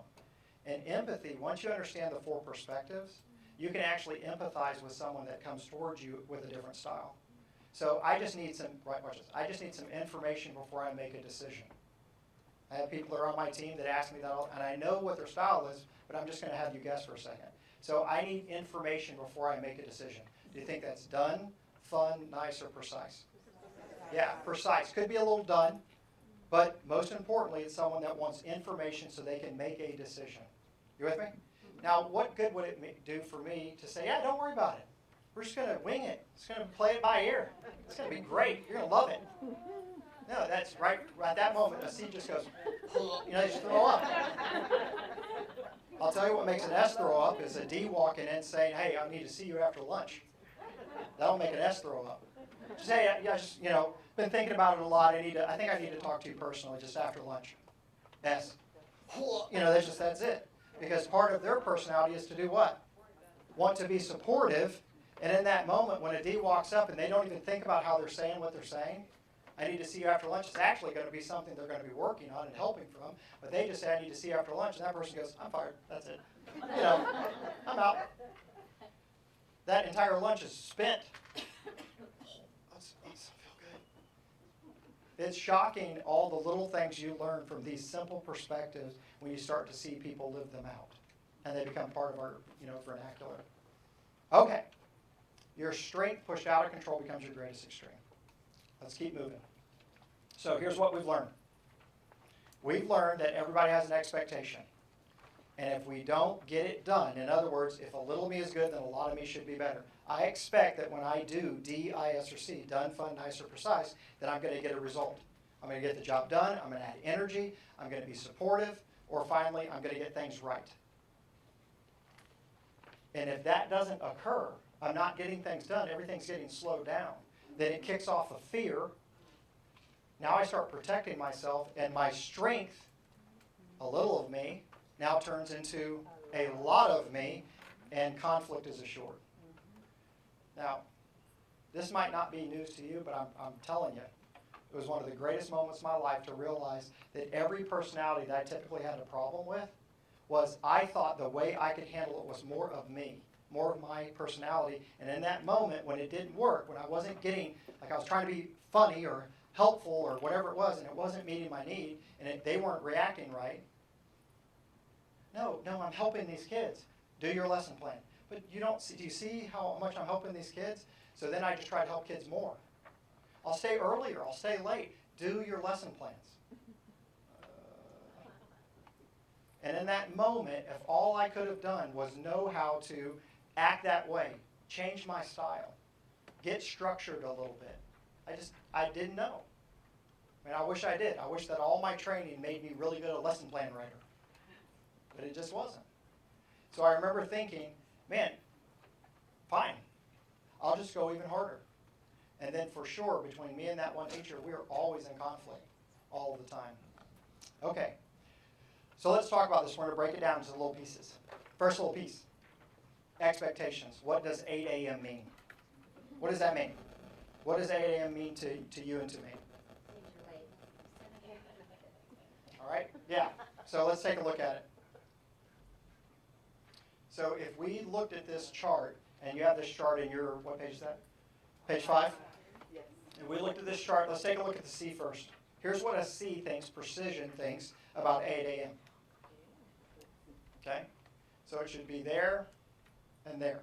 And empathy, once you understand the four perspectives, you can actually empathize with someone that comes towards you with a different style. So I just need some, right, watch this. I just need some information before I make a decision. I have people that are on my team that ask me that all, and I know what their style is, but I'm just going to have you guess for a second. So I need information before I make a decision. Do you think that's done, fun, nice, or precise? Yeah, precise. Could be a little done, but most importantly, it's someone that wants information so they can make a decision. You with me? Now, what good would it do for me to say, yeah, don't worry about it. We're just going to wing it. It's going to play it by ear. It's going to be great. You're going to love it. No, that's right. At that moment, a C just goes, you know, just throw up. I'll tell you what makes an S throw up is a D walking in saying, hey, I need to see you after lunch. That'll make an S throw up. Just, hey, yeah, just, you know, been thinking about it a lot. I think I need to talk to you personally just after lunch. S. You know, that's it. Because part of their personality is to do what? Want to be supportive. And in that moment, when a D walks up and they don't even think about how they're saying what they're saying, I need to see you after lunch. It's actually going to be something they're going to be working on and helping from. But they just say, I need to see you after lunch. And that person goes, I'm fired. That's it. You know, I'm out. That entire lunch is spent. Let's feel good. It's shocking all the little things you learn from these simple perspectives when you start to see people live them out. And they become part of our, vernacular. Okay. Your strength pushed out of control becomes your greatest extreme. Let's keep moving. So here's what we've learned. We've learned that everybody has an expectation. And if we don't get it done, in other words, if a little me is good, then a lot of me should be better. I expect that when I do D, I, S, or C, done, fun, nice, or precise, that I'm going to get a result. I'm going to get the job done. I'm going to add energy. I'm going to be supportive. Or finally, I'm going to get things right. And if that doesn't occur, I'm not getting things done. Everything's getting slowed down. Then it kicks off a fear. Now I start protecting myself, and my strength, a little of me, now turns into a lot of me, and conflict is assured. Now, this might not be news to you, but I'm telling you, it was one of the greatest moments of my life to realize that every personality that I typically had a problem with was I thought the way I could handle it was more of me, more of my personality. And in that moment, when it didn't work, when I wasn't getting, like I was trying to be funny or helpful or whatever it was, and it wasn't meeting my need, and they weren't reacting right, no, I'm helping these kids. Do your lesson plan. But you don't see, do you see how much I'm helping these kids? So then I just try to help kids more. I'll stay earlier, I'll stay late. Do your lesson plans. And in that moment, if all I could have done was know how to act that way, change my style, get structured a little bit, I didn't know. I mean, I wish I did. I wish that all my training made me really good a lesson plan writer. But it just wasn't. So I remember thinking, man, fine, I'll just go even harder. And then for sure, between me and that one teacher, we were always in conflict all the time. Okay, so let's talk about this. We're going to break it down into little pieces. First little piece, expectations. What does 8 a.m. mean? What does that mean? What does 8 a.m. mean to you and to me? All right, yeah. So let's take a look at it. So if we looked at this chart, and you have this chart in your, what page is that? Page 5? Yes. If we looked at this chart, let's take a look at the C first. Here's what a C thinks, precision thinks, about 8 a.m. Okay? So it should be there and there.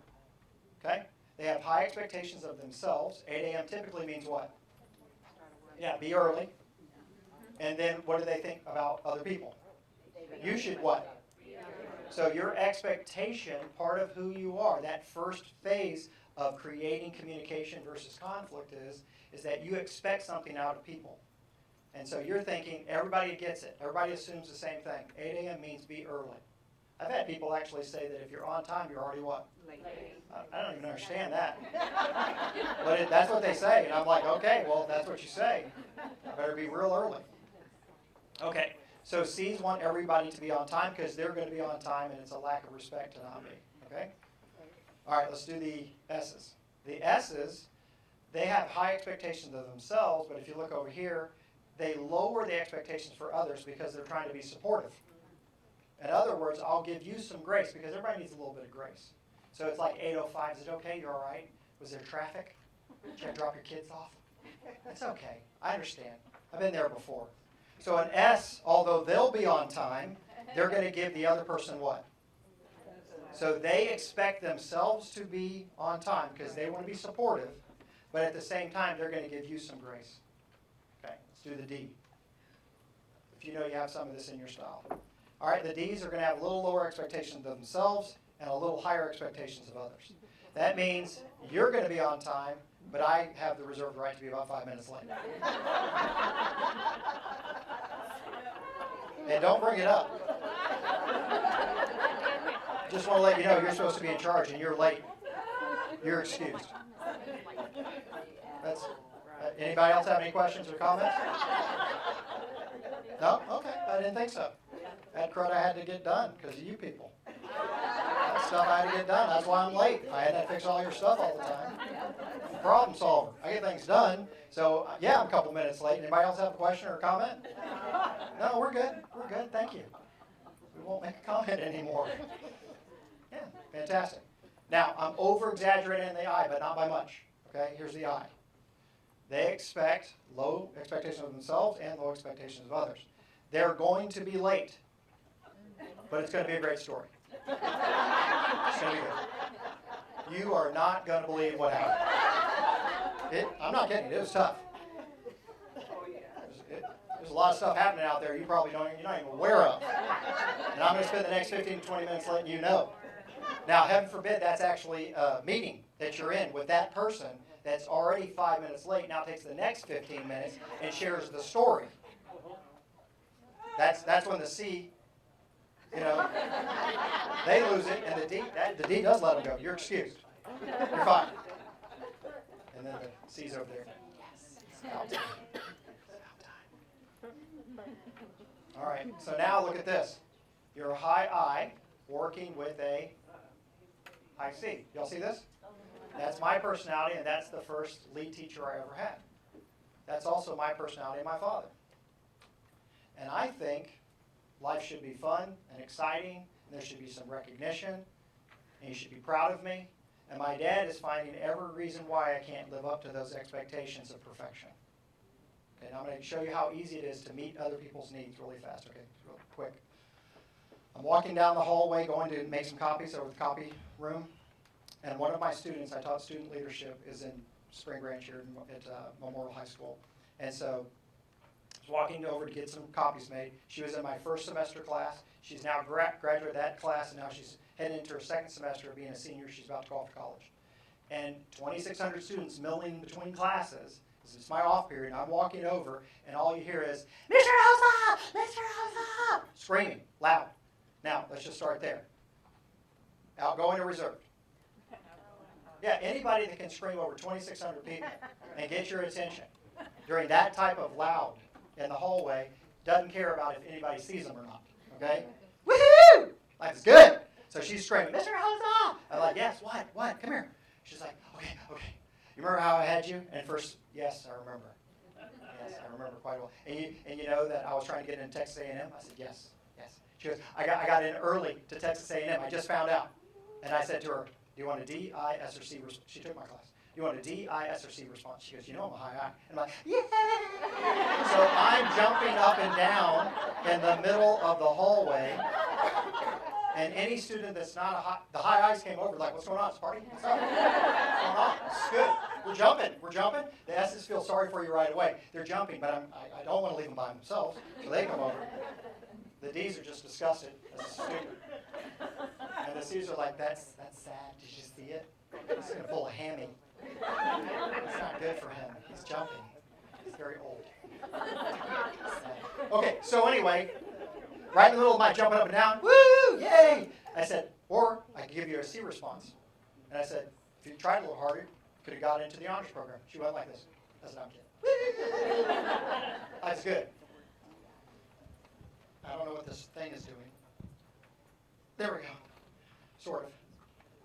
Okay? They have high expectations of themselves. 8 a.m. typically means what? Yeah, be early. And then what do they think about other people? You should what? So your expectation, part of who you are, that first phase of creating communication versus conflict is that you expect something out of people. And so you're thinking, everybody gets it. Everybody assumes the same thing. 8 a.m. means be early. I've had people actually say that if you're on time, you're already what? Late. I don't even understand that. But that's what they say. And I'm like, okay, well, if that's what you say, I better be real early. Okay. So C's want everybody to be on time because they're going to be on time, and it's a lack of respect to not be. Okay? All right, let's do the S's. The S's, they have high expectations of themselves, but if you look over here, they lower the expectations for others because they're trying to be supportive. In other words, I'll give you some grace because everybody needs a little bit of grace. So it's like 8:05. Is it okay? You're all right? Was there traffic? Should I drop your kids off? It's okay. I understand. I've been there before. So an S, although they'll be on time, they're going to give the other person what? So they expect themselves to be on time because they want to be supportive, but at the same time, they're going to give you some grace. Okay, let's do the D. If you know you have some of this in your style. All right, the D's are going to have a little lower expectations of themselves and a little higher expectations of others. That means you're going to be on time, but I have the reserved right to be about 5 minutes late. And don't bring it up. Just want to let you know you're supposed to be in charge and you're late. You're excused. That's, anybody else have any questions or comments? No? Okay, I didn't think so. That crud I had to get done because of you people. That stuff I had to get done. That's why I'm late. I had to fix all your stuff all the time. Problem solver. I get things done. So, yeah, I'm a couple minutes late. Anybody else have a question or a comment? No, we're good. We're good. Thank you. We won't make a comment anymore. Yeah, fantastic. Now, I'm over-exaggerating the I, but not by much. Okay, here's the I. They expect low expectations of themselves and low expectations of others. They're going to be late, but it's going to be a great story. It's going to be good. You are not going to believe what happened. I'm not kidding. It was tough. There's a lot of stuff happening out there you're not even aware of. And I'm going to spend the next 15 to 20 minutes letting you know. Now, heaven forbid that's actually a meeting that you're in with that person that's already 5 minutes late, now takes the next 15 minutes and shares the story. That's when the C, they lose it, and the D does let them go. You're excused. You're fine. And then the C's over there. Yes, it's about time. It's about time. All right, so now look at this. You're a high I working with a high C. Y'all see this? That's my personality, and that's the first lead teacher I ever had. That's also my personality and my father. And I think life should be fun and exciting, and there should be some recognition, and you should be proud of me. And my dad is finding every reason why I can't live up to those expectations of perfection. Okay, now I'm going to show you how easy it is to meet other people's needs really fast. Okay, real quick. I'm walking down the hallway going to make some copies over the copy room. And one of my students, I taught student leadership, is in Spring Branch here at Memorial High School. And so I was walking over to get some copies made. She was in my first semester class. She's now graduated that class, and now she's heading into her second semester of being a senior. She's about to go off to college. And 2,600 students milling between classes. This is my off period, and I'm walking over, and all you hear is, Mr. Hosa! Mr. Hosa! Screaming, loud. Now, let's just start there. Outgoing or reserved? Yeah, anybody that can scream over 2,600 people and get your attention during that type of loud in the hallway doesn't care about if anybody sees them or not, okay? Woohoo! Life is good. So she's screaming, Mr. Hosa! I'm like, yes, what? Come here. She's like, okay. You remember how I had you? And first, yes, I remember. Yes, I remember quite well. And you know that I was trying to get into Texas A&M? I said, yes. She goes, I got in early to Texas A&M. I just found out. And I said to her, do you want a D, I, S, or C response? She took my class. Do you want a D, I, S, or C response? She goes, you know I'm a high I. And I'm like, yeah! So I'm jumping up and down in the middle of the hallway. And any student that's not a high, the high I's came over like, what's going on? It's a party? What's going on? It's good. We're jumping. The S's feel sorry for you right away. They're jumping, but I don't want to leave them by themselves, so they come over. The D's are just disgusted as a student. And the C's are like, that's sad. Did you see it? He's going to pull a hammy. It's not good for him. He's jumping. He's very old. Okay, so anyway, right in the middle of my jumping up and down, woo, yay! I said, or I could give you a C response. And I said, if you tried a little harder, you could have got into the honors program. She went like this. I said, I'm kidding. That's good. I don't know what this thing is doing. There we go. Sort of.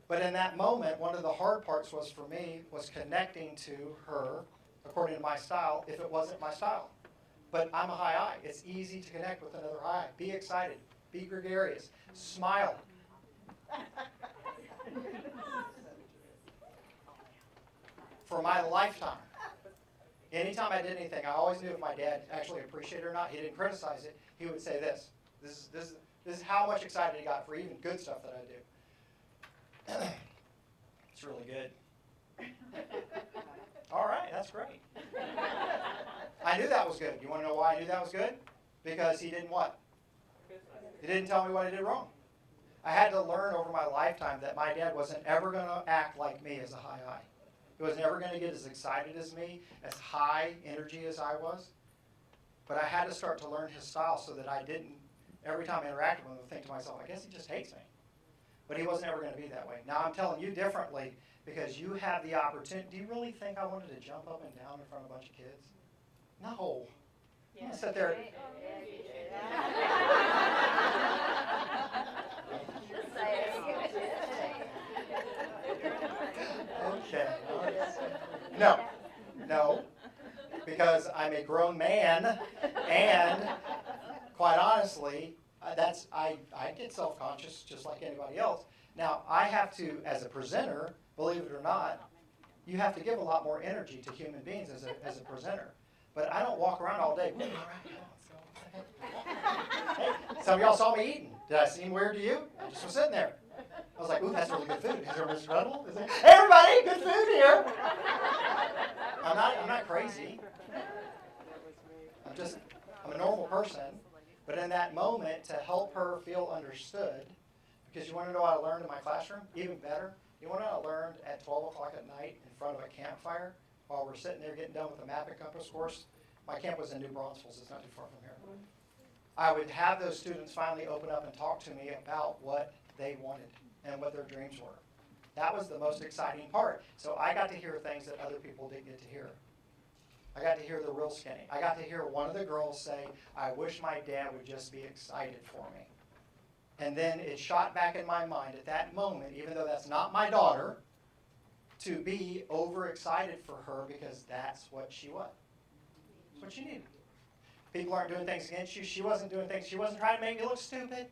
But in that moment, one of the hard parts was for me was connecting to her according to my style if it wasn't my style. But I'm a high I. It's easy to connect with another high. Be excited. Be gregarious. Smile. For my lifetime, anytime I did anything, I always knew if my dad actually appreciated it or not. He didn't criticize it. He would say this. This is how much excited he got for even good stuff that I do. It's really good. All right, that's great. I knew that was good. You want to know why I knew that was good? Because he didn't what? He didn't tell me what I did wrong. I had to learn over my lifetime that my dad wasn't ever going to act like me as a high I. He was never going to get as excited as me, as high energy as I was. But I had to start to learn his style so that I didn't, every time I interacted with him, think to myself, I guess he just hates me. But he wasn't ever going to be that way. Now I'm telling you differently because you have the opportunity. Do you really think I wanted to jump up and down in front of a bunch of kids? No. I'm going to sit there. Okay. No. Because I'm a grown man, and quite honestly, I get self-conscious just like anybody else. Now, I have to, as a presenter, believe it or not, you have to give a lot more energy to human beings as a presenter. But I don't walk around all day. Hey, some of y'all saw me eating. Did I seem weird to you? I just was sitting there. I was like, ooh, that's really good food. Is there Mr. Ruddle? Hey, everybody, good food here. I'm not crazy. I'm a normal person. But in that moment, to help her feel understood, because you want to know what I learned in my classroom? Even better, you want to know what I learned at 12 o'clock at night in front of a campfire while we're sitting there getting done with the map and compass course? My camp was in New Braunfels. It's not too far from here. I would have those students finally open up and talk to me about what they wanted and what their dreams were. That was the most exciting part. So I got to hear things that other people didn't get to hear. I got to hear the real skinny. I got to hear one of the girls say, I wish my dad would just be excited for me. And then it shot back in my mind at that moment, even though that's not my daughter, to be overexcited for her because that's what she was. That's what she needed. People aren't doing things against you. She wasn't doing things. She wasn't trying to make me look stupid.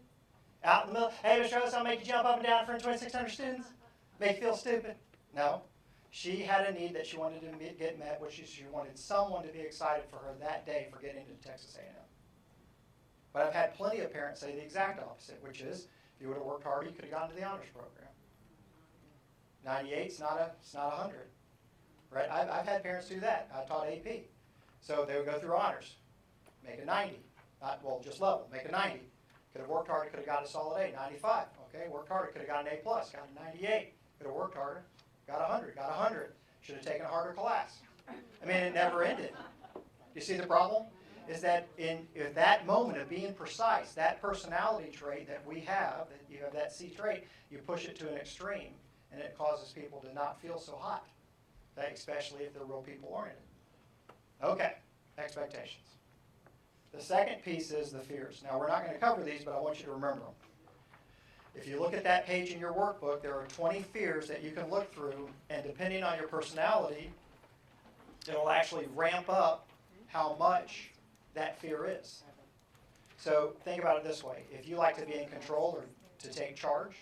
Out in the middle, hey, Mr. Rose, I'll make you jump up and down in front of 2,600 students. Make you feel stupid. No. She had a need that she wanted to get met, which is she wanted someone to be excited for her that day for getting into Texas A&M. But I've had plenty of parents say the exact opposite, which is, if you would have worked harder, you could have gone to the honors program. 98's not 100, right? I've had parents do that. I taught AP. So they would go through honors, make a 90. Just level, make a 90. Could have worked harder, could have got a solid A, 95. Okay, worked harder, could have got an A+, got a 98. Could have worked harder, got 100, got 100. Should have taken a harder class. I mean, it never ended. You see the problem? Is that in that moment of being precise, that personality trait that we have, that you have that C trait, you push it to an extreme, and it causes people to not feel so hot, okay, especially if they're real people-oriented. Okay, expectations. The second piece is the fears. Now, we're not going to cover these, but I want you to remember them. If you look at that page in your workbook, there are 20 fears that you can look through, and depending on your personality, it'll actually ramp up how much that fear is. So think about it this way. If you like to be in control or to take charge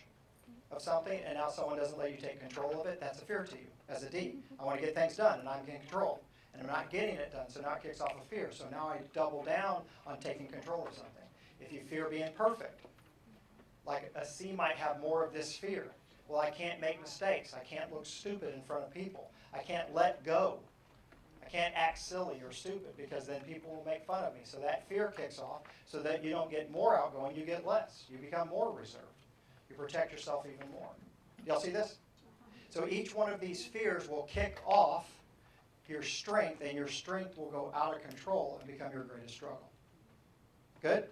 of something, and now someone doesn't let you take control of it, that's a fear to you as a D. I want to get things done, and I'm in control. And I'm not getting it done, so now it kicks off a fear. So now I double down on taking control of something. If you fear being perfect, like a C might have more of this fear. Well, I can't make mistakes. I can't look stupid in front of people. I can't let go. I can't act silly or stupid because then people will make fun of me. So that fear kicks off so that you don't get more outgoing, you get less. You become more reserved. You protect yourself even more. Y'all see this? So each one of these fears will kick off your strength, and your strength will go out of control and become your greatest struggle. Good?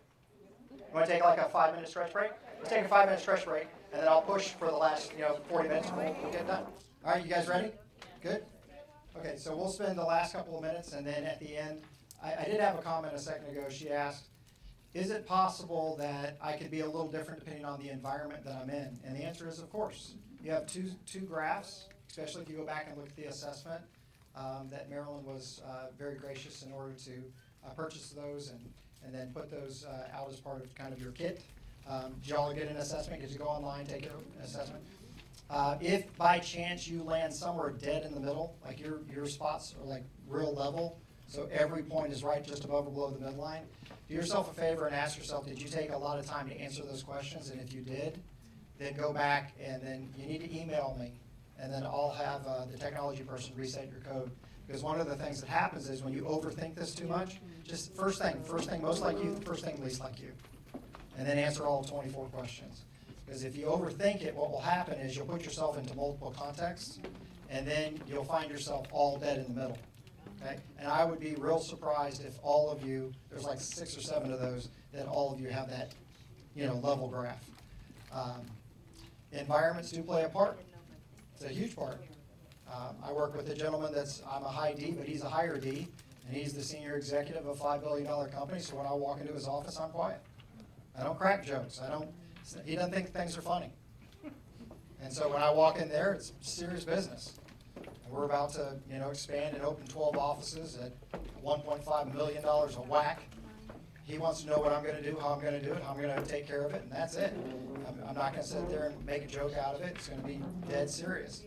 You want to take like a 5-minute stretch break? Let's take a 5-minute stretch break, and then I'll push for the last 40 minutes, and we'll get done. All right, you guys ready? Good? Okay, so we'll spend the last couple of minutes, and then at the end, I did have a comment a second ago. She asked, is it possible that I could be a little different depending on the environment that I'm in? And the answer is, of course. You have two graphs, especially if you go back and look at the assessment, that Marilyn was very gracious in order to purchase those and then put those out as part of kind of your kit. Did y'all get an assessment? Did you go online, take an assessment? If by chance you land somewhere dead in the middle, like your spots are like real level, so every point is right just above or below the midline, do yourself a favor and ask yourself, did you take a lot of time to answer those questions? And if you did, then go back and then you need to email me. And then I'll have the technology person reset your code. Because one of the things that happens is when you overthink this too much, just first thing most like you, first thing least like you. And then answer all 24 questions. Because if you overthink it, what will happen is you'll put yourself into multiple contexts, and then you'll find yourself all dead in the middle. Okay? And I would be real surprised if all of you, there's like 6 or 7 of those, that all of you have that level graph. Environments do play a part. It's a huge part. I work with a gentleman I'm a high D, but he's a higher D, and he's the senior executive of a $5 billion company, so when I walk into his office, I'm quiet. I don't crack jokes. He doesn't think things are funny. And so when I walk in there, it's serious business. And we're about to, expand and open 12 offices at $1.5 million a whack. He wants to know what I'm going to do, how I'm going to do it, how I'm going to take care of it, and that's it. I'm not going to sit there and make a joke out of it. It's going to be dead serious.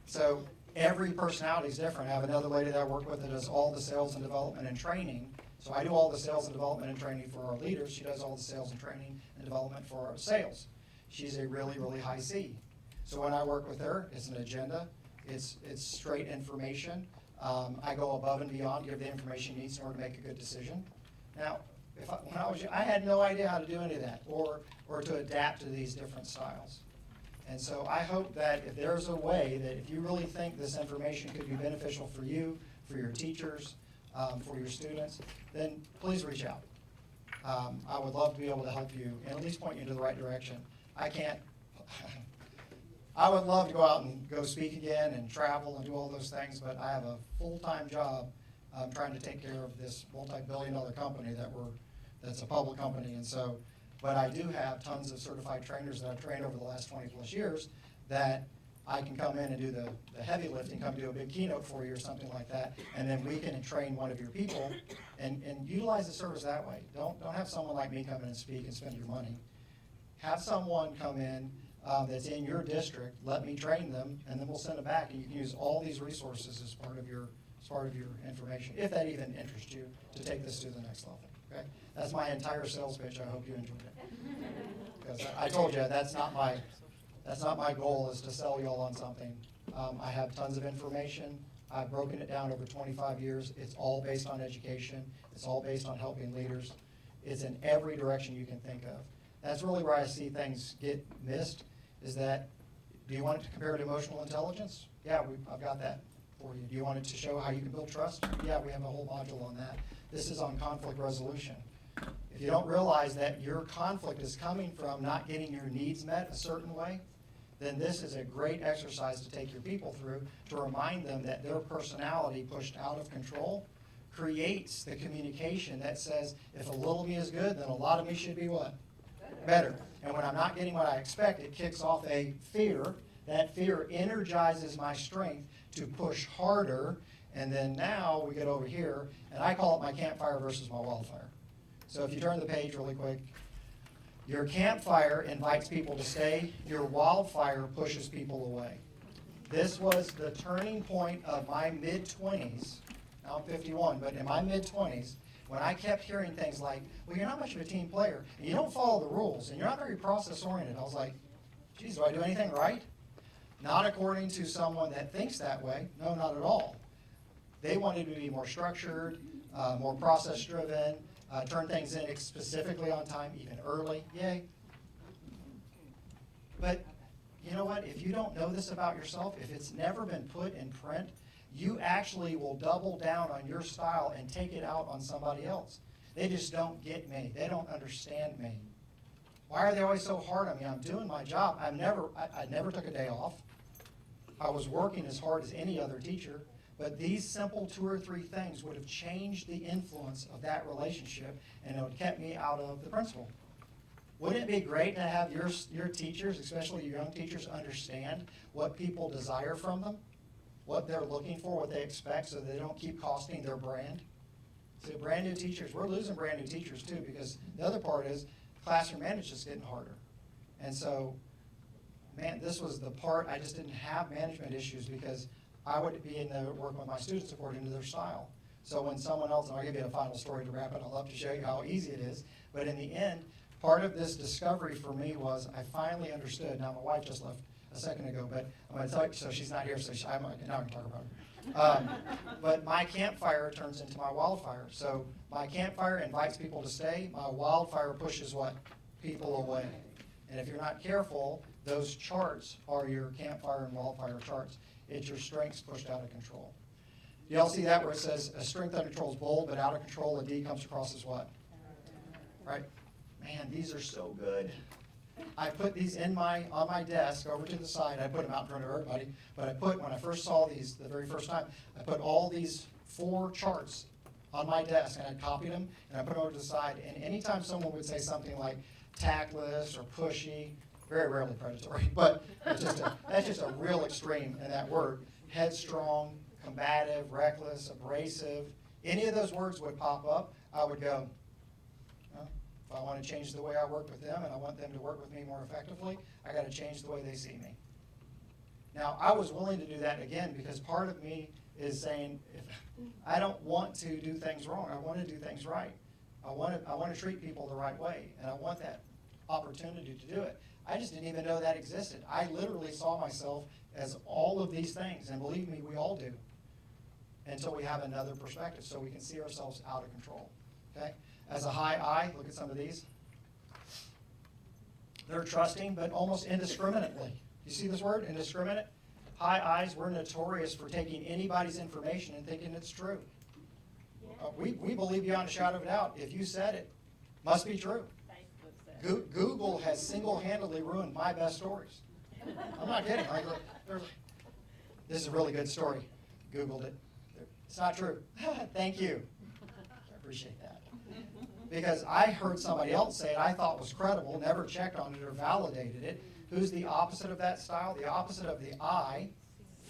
So every personality is different. I have another lady that I work with that does all the sales and development and training. So I do all the sales and development and training for our leaders. She does all the sales and training and development for our sales. She's a really, really high C. So when I work with her, it's an agenda. It's straight information. I go above and beyond, give the information she needs in order to make a good decision. Now, when I was young, I had no idea how to do any of that or to adapt to these different styles. And so I hope that if there's a way that if you really think this information could be beneficial for you, for your teachers, for your students, then please reach out. I would love to be able to help you and at least point you in the right direction. I would love to go out and go speak again and travel and do all those things, but I have a full-time job trying to take care of this multi-billion-dollar company that's a public company. And so, but I do have tons of certified trainers that I've trained over the last 20 plus years that I can come in and do the heavy lifting, come do a big keynote for you or something like that, and then we can train one of your people and utilize the service that way. Don't have someone like me come in and speak and spend your money. Have someone come in that's in your district, let me train them, and then we'll send them back, and you can use all these resources as part of your information, if that even interests you, to take this to the next level. Okay? That's my entire sales pitch. I hope you enjoyed it. Because I told you, that's not my goal, is to sell you all on something. I have tons of information. I've broken it down over 25 years. It's all based on education. It's all based on helping leaders. It's in every direction you can think of. That's really where I see things get missed, is that, do you want it to compare to emotional intelligence? Yeah, I've got that for you. Do you want it to show how you can build trust? Yeah, we have a whole module on that. This is on conflict resolution. If you don't realize that your conflict is coming from not getting your needs met a certain way, then this is a great exercise to take your people through to remind them that their personality pushed out of control creates the communication that says, if a little me is good, then a lot of me should be what? Better. And when I'm not getting what I expect, it kicks off a fear. That fear energizes my strength to push harder, and then now we get over here, and I call it my campfire versus my wildfire. So if you turn the page really quick, your campfire invites people to stay, your wildfire pushes people away. This was the turning point of my mid-20s. Now I'm 51, but in my mid-20s, when I kept hearing things like, well, you're not much of a team player, and you don't follow the rules, and you're not very process-oriented. I was like, geez, do I do anything right? Not according to someone that thinks that way. No, not at all. They wanted to be more structured, more process-driven, turn things in specifically on time, even early. Yay. But you know what? If you don't know this about yourself, if it's never been put in print, you actually will double down on your style and take it out on somebody else. They just don't get me. They don't understand me. Why are they always so hard on me? I'm doing my job. I never took a day off. I was working as hard as any other teacher, but these simple 2 or 3 things would have changed the influence of that relationship, and it would have kept me out of the principal. Wouldn't it be great to have your teachers, especially your young teachers, understand what people desire from them, what they're looking for, what they expect, so they don't keep costing their brand? See, brand new teachers, we're losing brand new teachers too, because the other part is classroom management is just getting harder. And so, man, this was the part, I just didn't have management issues because I would be in the working with my students according to their style. So when someone else, and I'll give you a final story to wrap it, I'd love to show you how easy it is. But in the end, part of this discovery for me was I finally understood. Now, my wife just left a second ago, but I'm going to tell you, so she's not here, so now I can talk about her. But my campfire turns into my wildfire. So my campfire invites people to stay. My wildfire pushes what? People away. And if you're not careful, those charts are your campfire and wildfire charts. It's your strengths pushed out of control. You all see that where it says a strength under control is bold, but out of control, a D comes across as what? Right? Man, these are so good. I put these on my desk over to the side. I put them out in front of everybody. But when I first saw these the very first time, I put all these 4 charts on my desk, and I copied them, and I put them over to the side. And anytime someone would say something like tactless or pushy, very rarely predatory, but that's just a real extreme in that word. Headstrong, combative, reckless, abrasive. Any of those words would pop up, I would go, well, if I want to change the way I work with them and I want them to work with me more effectively, I got to change the way they see me. Now, I was willing to do that again because part of me is saying, I don't want to do things wrong. I want to do things right. I want to treat people the right way, and I want that opportunity to do it. I just didn't even know that existed. I literally saw myself as all of these things, and believe me, we all do, until we have another perspective so we can see ourselves out of control. Okay? As a high I, look at some of these. They're trusting, but almost indiscriminately. You see this word, indiscriminate? High I's, we're notorious for taking anybody's information and thinking it's true. We believe beyond a shadow of a doubt. If you said it, must be true. Google has single-handedly ruined my best stories. I'm not kidding. This is a really good story. Googled it. It's not true. Thank you. I appreciate that. Because I heard somebody else say it I thought was credible, never checked on it or validated it. Who's the opposite of that style? The opposite of the I,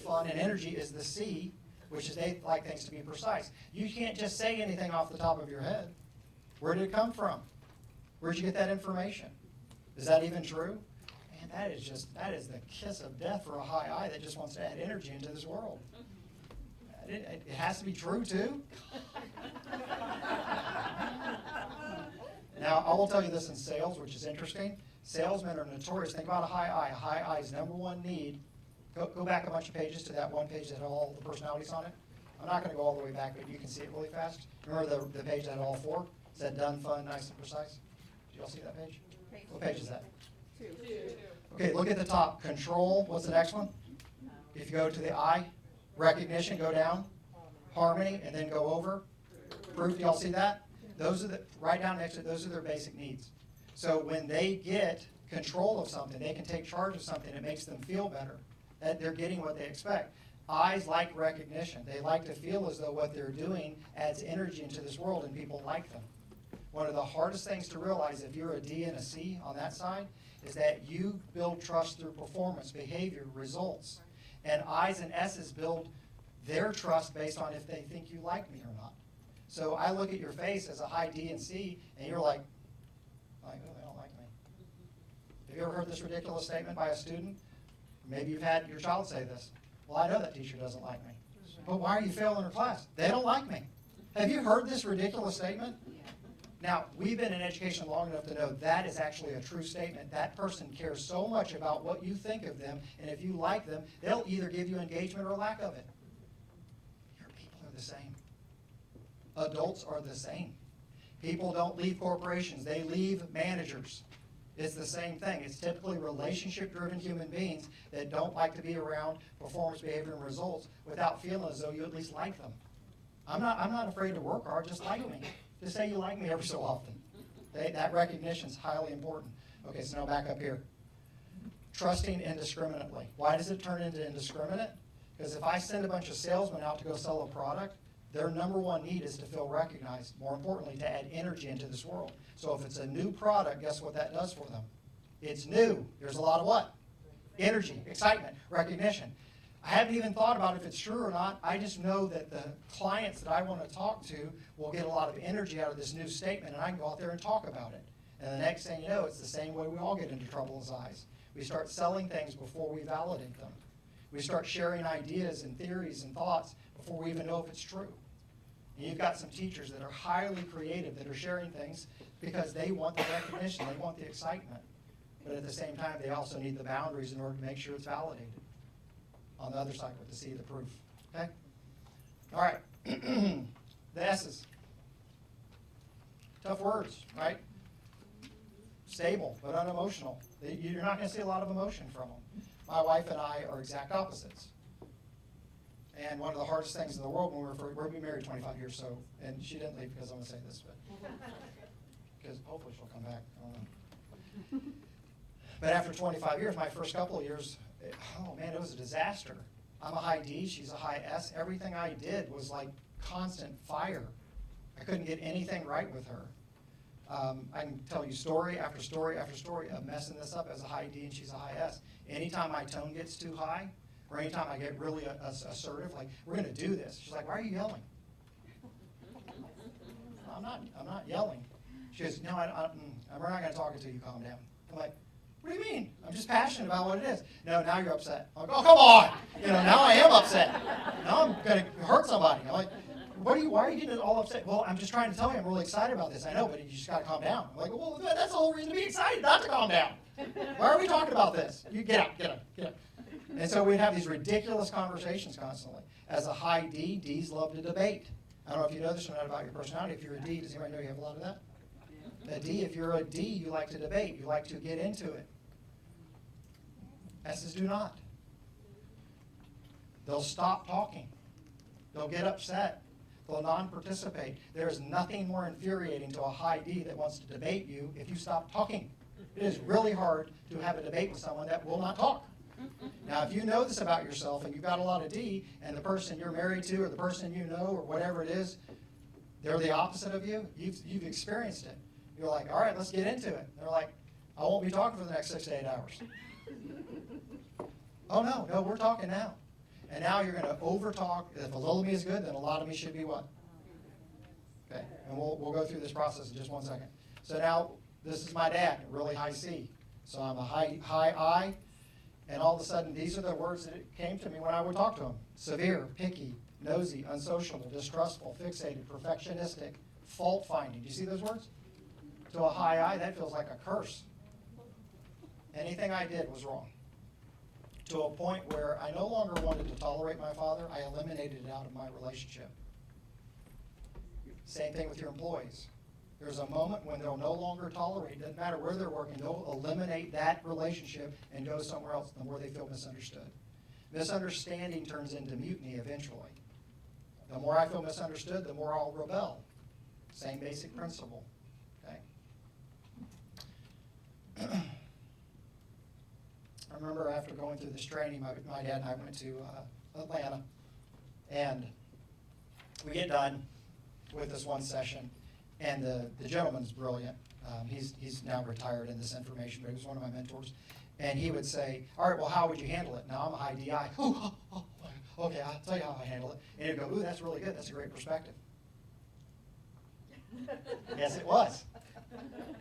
fun and energy, is the C, which is they like things to be precise. You can't just say anything off the top of your head. Where did it come from? Where'd you get that information? Is that even true? Man, that is the kiss of death for a high I that just wants to add energy into this world. It has to be true, too. Now, I will tell you this in sales, which is interesting. Salesmen are notorious. Think about a high I. A high I's number one need. Go back a bunch of pages to that one page that had all the personalities on it. I'm not going to go all the way back, but you can see it really fast. Remember the page that had all four? It said done, fun, nice, and precise. Did you all see that page? What page is that? 2. Okay, look at the top. Control. What's the next one? If you go to the I, recognition, go down. Harmony, and then go over. Proof. Do y'all see that? Those are right down next to it, those are their basic needs. So when they get control of something, they can take charge of something, it makes them feel better. That they're getting what they expect. Eyes like recognition. They like to feel as though what they're doing adds energy into this world and people like them. One of the hardest things to realize if you're a D and a C on that side is that you build trust through performance, behavior, results. And I's and S's build their trust based on if they think you like me or not. So I look at your face as a high D and C, and you're like, oh, they don't like me. Have you ever heard this ridiculous statement by a student? Maybe you've had your child say this. Well, I know that teacher doesn't like me. But why are you failing her class? They don't like me. Have you heard this ridiculous statement? Now, we've been in education long enough to know that is actually a true statement. That person cares so much about what you think of them, and if you like them, they'll either give you engagement or lack of it. Your people are the same. Adults are the same. People don't leave corporations. They leave managers. It's the same thing. It's typically relationship-driven human beings that don't like to be around performance, behavior, and results without feeling as though you at least like them. I'm not afraid to work hard. Just like me. Just say you like me every so often. That recognition is highly important. Okay, so now back up here. Trusting indiscriminately. Why does it turn into indiscriminate? Because if I send a bunch of salesmen out to go sell a product, their number one need is to feel recognized. More importantly, to add energy into this world. So if it's a new product, guess what that does for them? It's new. There's a lot of what? Energy, excitement, recognition. I haven't even thought about if it's true or not. I just know that the clients that I want to talk to will get a lot of energy out of this new statement, and I can go out there and talk about it. And the next thing you know, it's the same way we all get into trouble as eyes. We start selling things before we validate them. We start sharing ideas and theories and thoughts before we even know if it's true. And you've got some teachers that are highly creative that are sharing things because they want the recognition, they want the excitement. But at the same time, they also need the boundaries in order to make sure it's validated. On the other side with the C, the proof. Okay? All right. The S's. Tough words, right? Stable, but unemotional. You're not going to see a lot of emotion from them. My wife and I are exact opposites. And one of the hardest things in the world when we've been married 25 years, so, and she didn't leave because I'm going to say this, but because hopefully she'll come back. I don't know. But after 25 years, my first couple of years, oh man, it was a disaster. I'm a high D, she's a high S. Everything I did was like constant fire. I couldn't get anything right with her. I can tell you story after story after story of messing this up as a high D and she's a high S. Anytime my tone gets too high, or anytime I get really assertive, like, we're going to do this. She's like, why are you yelling? I'm not yelling. She goes, no, we're not going to talk until you calm down. I'm like, what do you mean? I'm just passionate about what it is. No, now you're upset. I'm like, oh, come on. Now I am upset. Now I'm going to hurt somebody. I'm like, why are you getting all upset? Well, I'm just trying to tell you I'm really excited about this. I know, but you just got to calm down. I'm like, well, that's the whole reason to be excited, not to calm down. Why are we talking about this? You get up. And so we'd have these ridiculous conversations constantly. As a high D, Ds love to debate. I don't know if you know this or not about your personality. If you're a D, does anybody know you have a lot of that? A D, if you're a D, you like to debate. You like to get into it. S's do not. They'll stop talking. They'll get upset. They'll non-participate. There's nothing more infuriating to a high D that wants to debate you if you stop talking. It is really hard to have a debate with someone that will not talk. Now, if you know this about yourself and you've got a lot of D, and the person you're married to or the person you know or whatever it is, they're the opposite of you, you've experienced it. You're like, all right, let's get into it. They're like, I won't be talking for the next 6 to 8 hours. Oh, no, we're talking now. And now you're going to over-talk. If a little of me is good, then a lot of me should be what? Okay, and we'll go through this process in just 1 second. So now, this is my dad, really high C. So I'm a high I, and all of a sudden, these are the words that came to me when I would talk to him. Severe, picky, nosy, unsociable, distrustful, fixated, perfectionistic, fault-finding. Do you see those words? To a high I, that feels like a curse. Anything I did was wrong. To a point where I no longer wanted to tolerate my father, I eliminated it out of my relationship. Same thing with your employees. There's a moment when they'll no longer tolerate, doesn't matter where they're working, they'll eliminate that relationship and go somewhere else the more they feel misunderstood. Misunderstanding turns into mutiny eventually. The more I feel misunderstood, the more I'll rebel. Same basic principle. Okay? I remember after going through this training, my dad and I went to Atlanta, and we get done with this one session, and the gentleman's brilliant. He's now retired in this information, but he was one of my mentors. And he would say, all right, well, how would you handle it? Now, I'm a high DI. Okay, I'll tell you how I handle it. And he'd go, ooh, that's really good. That's a great perspective. Yes, it was.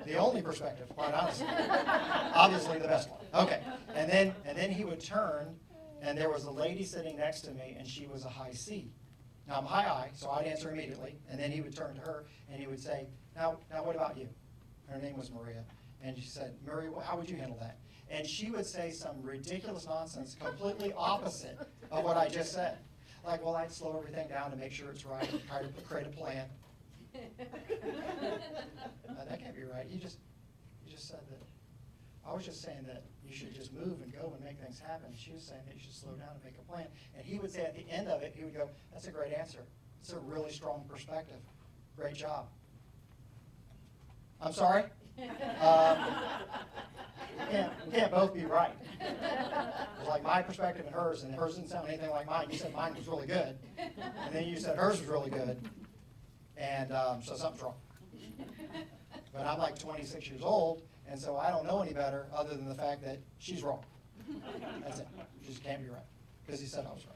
The only perspective, quite honestly. Obviously the best one. Okay. And then he would turn, and there was a lady sitting next to me, and she was a high C. Now, I'm high I, so I'd answer immediately, and then he would turn to her, and he would say, now what about you? Her name was Maria. And she said, Maria, how would you handle that? And she would say some ridiculous nonsense, completely opposite of what I just said. Like, well, I'd slow everything down to make sure it's right, try to create a plan. That can't be right. You just said that. I was just saying that you should just move and go and make things happen. She was saying that you should slow down and make a plan. And he would say at the end of it, he would go, that's a great answer. It's a really strong perspective. Great job. I'm sorry? You can't both be right. It's like my perspective and hers didn't sound anything like mine. You said mine was really good, and then you said hers was really good, and so something's wrong. But I'm like 26 years old, and so I don't know any better other than the fact that she's wrong. That's it. She just can't be right, because he said I was right.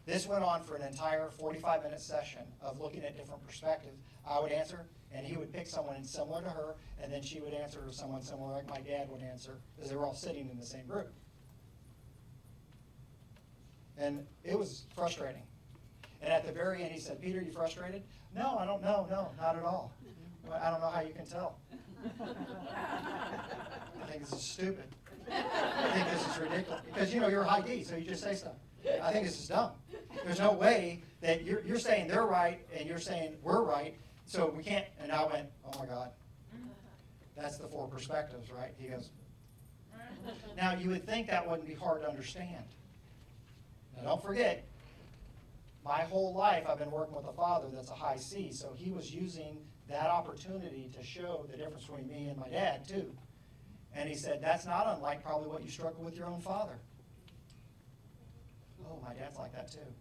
This went on for an entire 45-minute session of looking at different perspectives. I would answer, and he would pick someone similar to her, and then she would answer someone similar like my dad would answer, because they were all sitting in the same group. And it was frustrating. And at the very end, he said, Peter, you frustrated? No, I don't know. No, not at all. I don't know how you can tell. I think this is stupid. I think this is ridiculous. Because, you're high D, so you just say stuff. I think this is dumb. There's no way that you're saying they're right and you're saying we're right, so we can't. And I went, oh my God. That's the 4 perspectives, right? He goes, now you would think that wouldn't be hard to understand. Now don't forget, my whole life I've been working with a father that's a high C, so he was using that opportunity to show the difference between me and my dad too. And he said, that's not unlike probably what you struggle with your own father. Oh, my dad's like that too.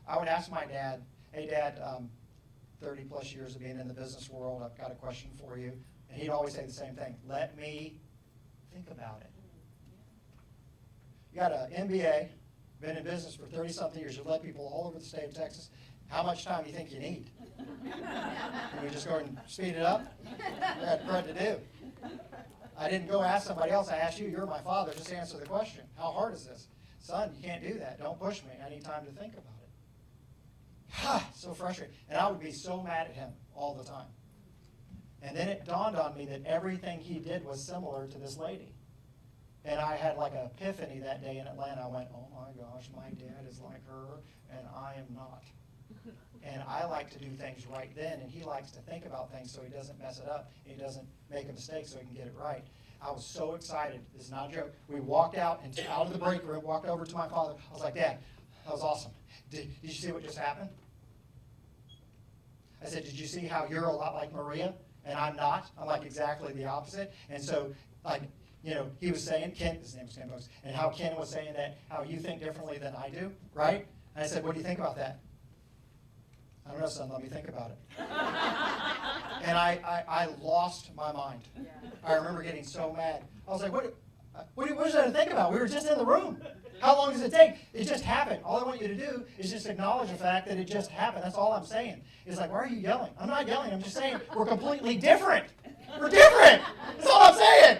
I would ask my dad, hey Dad, 30 plus years of being in the business world, I've got a question for you. And he'd always say the same thing, let me think about it. You got an MBA, been in business for 30-something years, you've led people all over the state of Texas. How much time do you think you need? Can we just go and speed it up? I got crud to do. I didn't go ask somebody else, I asked you, you're my father, just answer the question. How hard is this? Son, you can't do that. Don't push me. I need time to think about it. So frustrating. And I would be so mad at him all the time. And then it dawned on me that everything he did was similar to this lady. And I had like an epiphany that day in Atlanta. I went, oh my gosh, my dad is like her, and I am not. And I like to do things right then, and he likes to think about things so he doesn't mess it up. He doesn't make a mistake so he can get it right. I was so excited. This is not a joke. We walked out of the break room, walked over to my father. I was like, Dad, that was awesome. Did you see what just happened? I said, did you see how you're a lot like Maria and I'm not? I'm like exactly the opposite. And so, like, he was saying, Ken, his name was Ken Bogues, and how Ken was saying that, how you think differently than I do, right? And I said, what do you think about that? I don't know, son, let me think about it. And I lost my mind. Yeah. I remember getting so mad. I was like, what is there to think about? We were just in the room. How long does it take? It just happened. All I want you to do is just acknowledge the fact that it just happened. That's all I'm saying. It's like, why are you yelling? I'm not yelling. I'm just saying we're completely different. We're different. That's all I'm saying.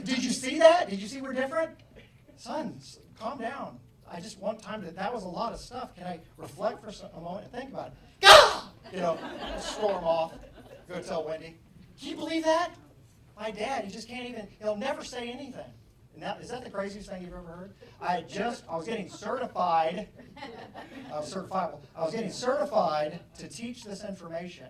Did you see that? Did you see we're different? Son, calm down. I just want time to, that was a lot of stuff. Can I reflect for a moment and think about it? Gah! Storm off. Go tell Wendy. Can you believe that? My dad, he just can't even, he'll never say anything. And is that the craziest thing you've ever heard? I was getting certified. I was certifiable. I was getting certified to teach this information,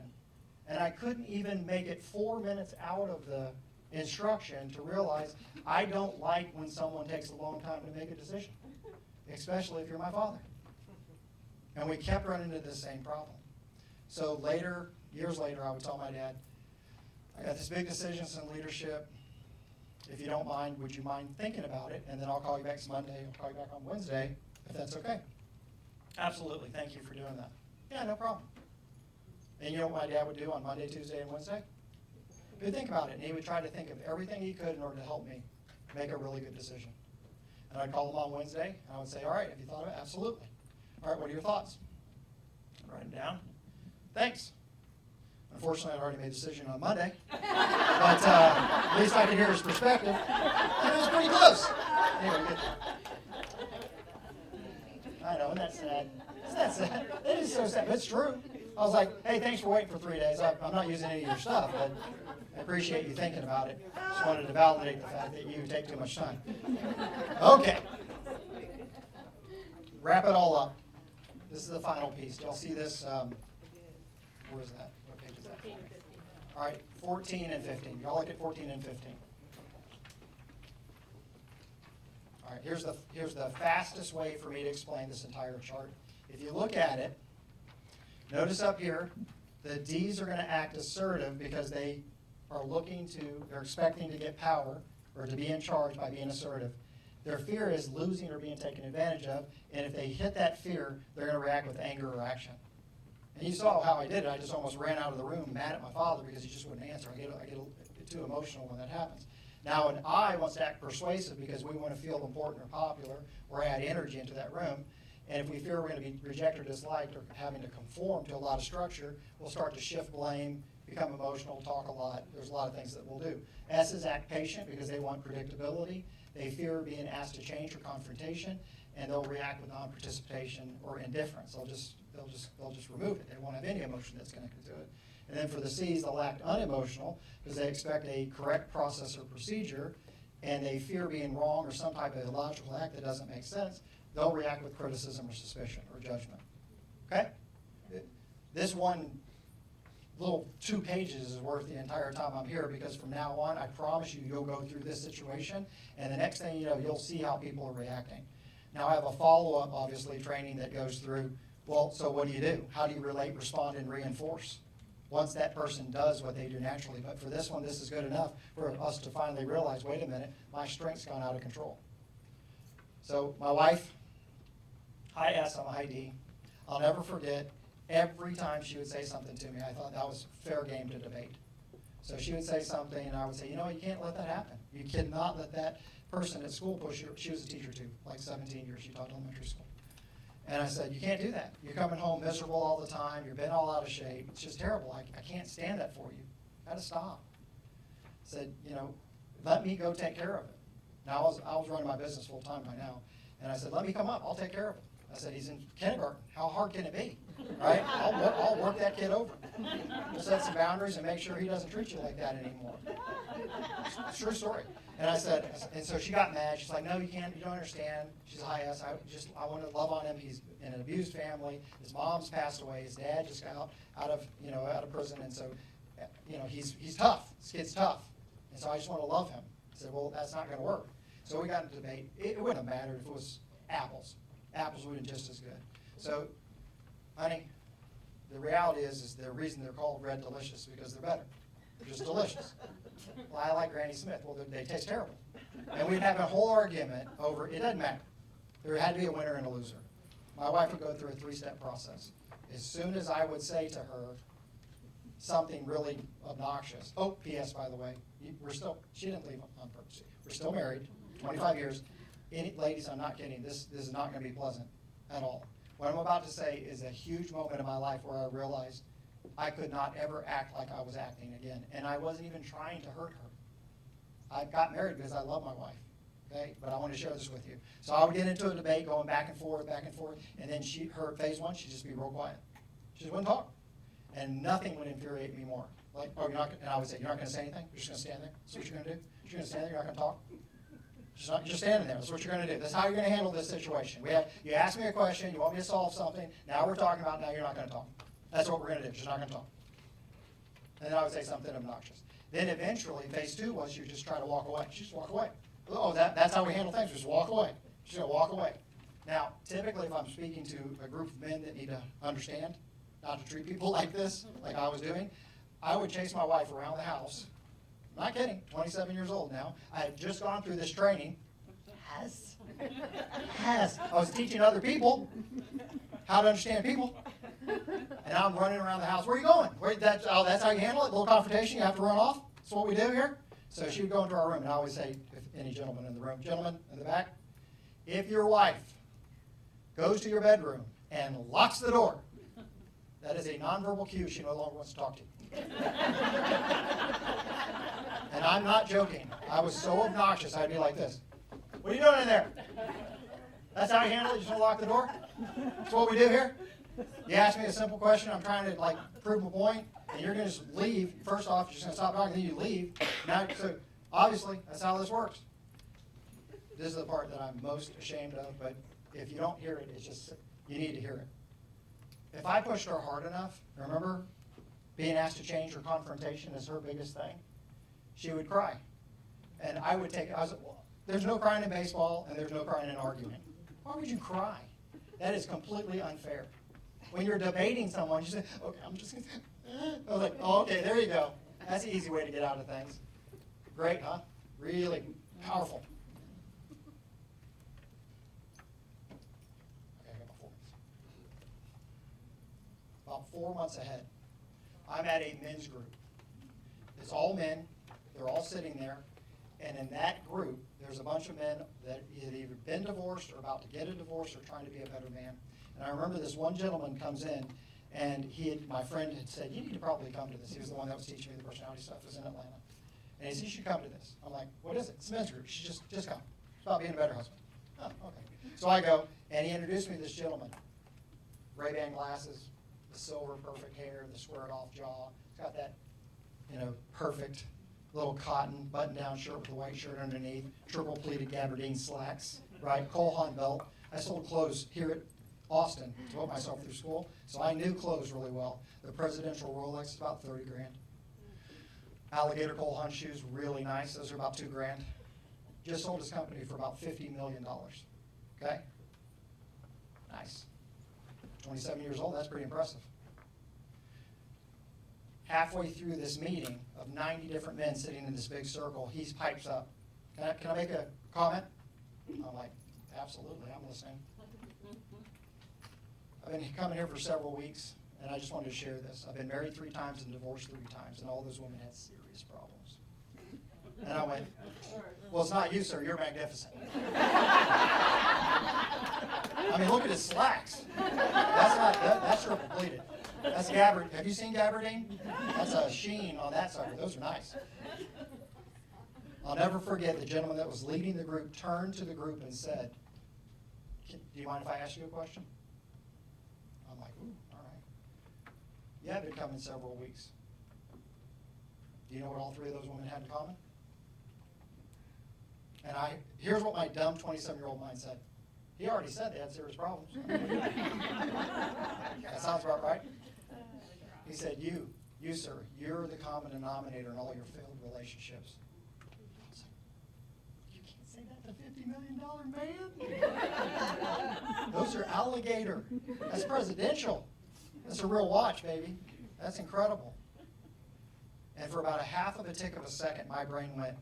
and I couldn't even make it 4 minutes out of the instruction to realize I don't like when someone takes a long time to make a decision, especially if you're my father. And we kept running into this same problem. So later, years later, I would tell my dad, I got this big decision in leadership. If you don't mind, would you mind thinking about it? And then I'll call you back Monday, I'll call you back on Wednesday, if that's okay. Absolutely, thank you for doing that. Yeah, no problem. And you know what my dad would do on Monday, Tuesday, and Wednesday? He would think about it, and he would try to think of everything he could in order to help me make a really good decision. And I'd call him on Wednesday, and I would say, all right, have you thought of it? Absolutely. All right, what are your thoughts? I'd write them down. Thanks. Unfortunately, I'd already made a decision on Monday, but at least I could hear his perspective, and it was pretty close. Anyway, good. I know, isn't that sad? Isn't that sad? It is so sad, but it's true. I was like, hey, thanks for waiting for 3 days. I'm not using any of your stuff, but I appreciate you thinking about it. Just wanted to validate the fact that you take too much time. Okay. Wrap it all up. This is the final piece. Y'all see this? Where is that? What page is that? 14 and 15. All right, 14 and 15. Y'all look at 14 and 15. All right, here's the fastest way for me to explain this entire chart. If you look at it, notice up here, the D's are going to act assertive because they're expecting to get power or to be in charge by being assertive. Their fear is losing or being taken advantage of, and if they hit that fear, they're going to react with anger or action. And you saw how I did it. I just almost ran out of the room mad at my father because he just wouldn't answer. I get too emotional when that happens. Now, an I wants to act persuasive because we want to feel important or popular or add energy into that room. And if we fear we're going to be rejected or disliked or having to conform to a lot of structure, we'll start to shift blame, become emotional, talk a lot. There's a lot of things that we'll do. S is act patient because they want predictability. They fear being asked to change or confrontation, and they'll react with non-participation or indifference. They'll just remove it. They won't have any emotion that's connected to it. And then for the C's, they'll act unemotional because they expect a correct process or procedure, and they fear being wrong or some type of illogical act that doesn't make sense. They'll react with criticism or suspicion or judgment. Okay? This one little 2 pages is worth the entire time I'm here because from now on, I promise you, you'll go through this situation, and the next thing you know, you'll see how people are reacting. Now, I have a follow-up, obviously, training that goes through, well, so what do you do? How do you relate, respond, and reinforce once that person does what they do naturally? But for this one, this is good enough for us to finally realize, wait a minute, my strength's gone out of control. So my wife, high S, I'm a high D. I'll never forget, every time she would say something to me, I thought that was fair game to debate. So she would say something, and I would say, you can't let that happen. You cannot let that person at school push you. She was a teacher too, like 17 years. She taught elementary school. And I said, you can't do that. You're coming home miserable all the time. You've been all out of shape. It's just terrible. I can't stand that for you. Got to stop. I said, let me go take care of it. Now, I was running my business full time by now. And I said, let me come up. I'll take care of it. I said, he's in kindergarten. How hard can it be? Right? I'll work that kid over. We'll set some boundaries and make sure he doesn't treat you like that anymore. It's a true story. And I said, and so she got mad. She's like, no, you can't. You don't understand. She's a high S. I want to love on him. He's in an abused family. His mom's passed away. His dad just got out of prison. And so, he's tough. This kid's tough. And so I just want to love him. I said, well, that's not going to work. So we got into debate. It wouldn't have mattered if it was apples. Apples would have been just as good. So, honey, the reality is the reason they're called Red Delicious because they're better. just delicious. Well, I like Granny Smith. Well, they taste terrible. And we'd have a whole argument over, it doesn't matter. There had to be a winner and a loser. My wife would go through a 3-step process. As soon as I would say to her something really obnoxious, oh, P.S., by the way, she didn't leave on purpose. We're still married, 25 years. Ladies, I'm not kidding. This is not going to be pleasant at all. What I'm about to say is a huge moment in my life where I realized I could not ever act like I was acting again. And I wasn't even trying to hurt her. I got married because I love my wife. Okay? But I want to share this with you. So I would get into a debate going back and forth, and then her phase one, she'd just be real quiet. She just wouldn't talk. And nothing would infuriate me more. Like, oh, you're not, and I would say, you're not going to say anything? You're just going to stand there? That's what you're going to do? You're going to stand there, you're not going to talk? You're just standing there. That's what you're going to do. That's how you're going to handle this situation. You ask me a question, you want me to solve something, now we're talking about, now you're not going to talk. That's what we're going to do. You're not going to talk. And then I would say something obnoxious. Then eventually, phase two was you just try to walk away. She just walk away. Oh, that's how we handle things. Just walk away. She's going to walk away. Now, typically, if I'm speaking to a group of men that need to understand not to treat people like this, like I was doing, I would chase my wife around the house. I'm not kidding. 27 years old now. I had just gone through this training. Yes. I was teaching other people how to understand people. And I'm running around the house. Where are you going? That's how you handle it? A little confrontation, you have to run off? That's what we do here? So she would go into our room, and I always say, if any gentleman in the room, gentlemen in the back, if your wife goes to your bedroom and locks the door, that is a nonverbal cue she no longer wants to talk to you. And I'm not joking. I was so obnoxious, I'd be like this. What are you doing in there? That's how you handle it? You just want to lock the door? That's what we do here? You ask me a simple question, I'm trying to prove a point, and you're going to just leave. First off, you're just going to stop talking, then you leave. Now, so obviously, that's how this works. This is the part that I'm most ashamed of, but if you don't hear it, it's just, you need to hear it. If I pushed her hard enough, remember, being asked to change her confrontation is her biggest thing, she would cry. And I was like, well, there's no crying in baseball, and there's no crying in argument. Why would you cry? That is completely unfair. When you're debating someone, you say, okay, I'm just going to, I was like, oh, okay, there you go. That's the easy way to get out of things. Great, huh? Really powerful. Okay, I got my 4 minutes. About 4 months ahead, I'm at a men's group. It's all men. They're all sitting there. And in that group, there's a bunch of men that had either been divorced or about to get a divorce or trying to be a better man. And I remember this one gentleman comes in, and my friend had said, you need to probably come to this. He was the one that was teaching me the personality stuff. It was in Atlanta. And he said, you should come to this. I'm like, what is it? It's a men's group. You should just come. It's about being a better husband. Oh, okay. So I go, and he introduced me to this gentleman. Ray-Ban glasses, the silver perfect hair, the squared off jaw. It's got that, perfect little cotton button-down shirt with a white shirt underneath, triple pleated gabardine slacks, right? Cole Haan belt. I sold clothes here at Austin to put myself through school, so I knew clothes really well. The presidential Rolex is about 30 grand. Alligator Cole Haan shoes, really nice. Those are about 2 grand. Just sold his company for about $50 million. Okay? Nice. 27 years old, that's pretty impressive. Halfway through this meeting of 90 different men sitting in this big circle, he pipes up. Can I make a comment? I'm like, absolutely, I'm listening. I've been coming here for several weeks, and I just wanted to share this. I've been married 3 times and divorced 3 times, and all those women had serious problems. And I went, well, it's not you, sir. You're magnificent. I mean, look at his slacks. That's triple pleated. That's gabardine. Have you seen gabardine? That's a sheen on that sucker. Those are nice. I'll never forget the gentleman that was leading the group turned to the group and said, do you mind if I ask you a question? I'm like, ooh, all right. You have been coming several weeks. Do you know what all 3 of those women had in common? And here's what my dumb 27-year-old mind said. He already said they had serious problems. That sounds about right. He said, you, sir, you're the common denominator in all your failed relationships. I was like, you can't say that to $50 million man. Those are alligator. That's presidential. That's a real watch, baby. That's incredible. And for about a half of a tick of a second, my brain went,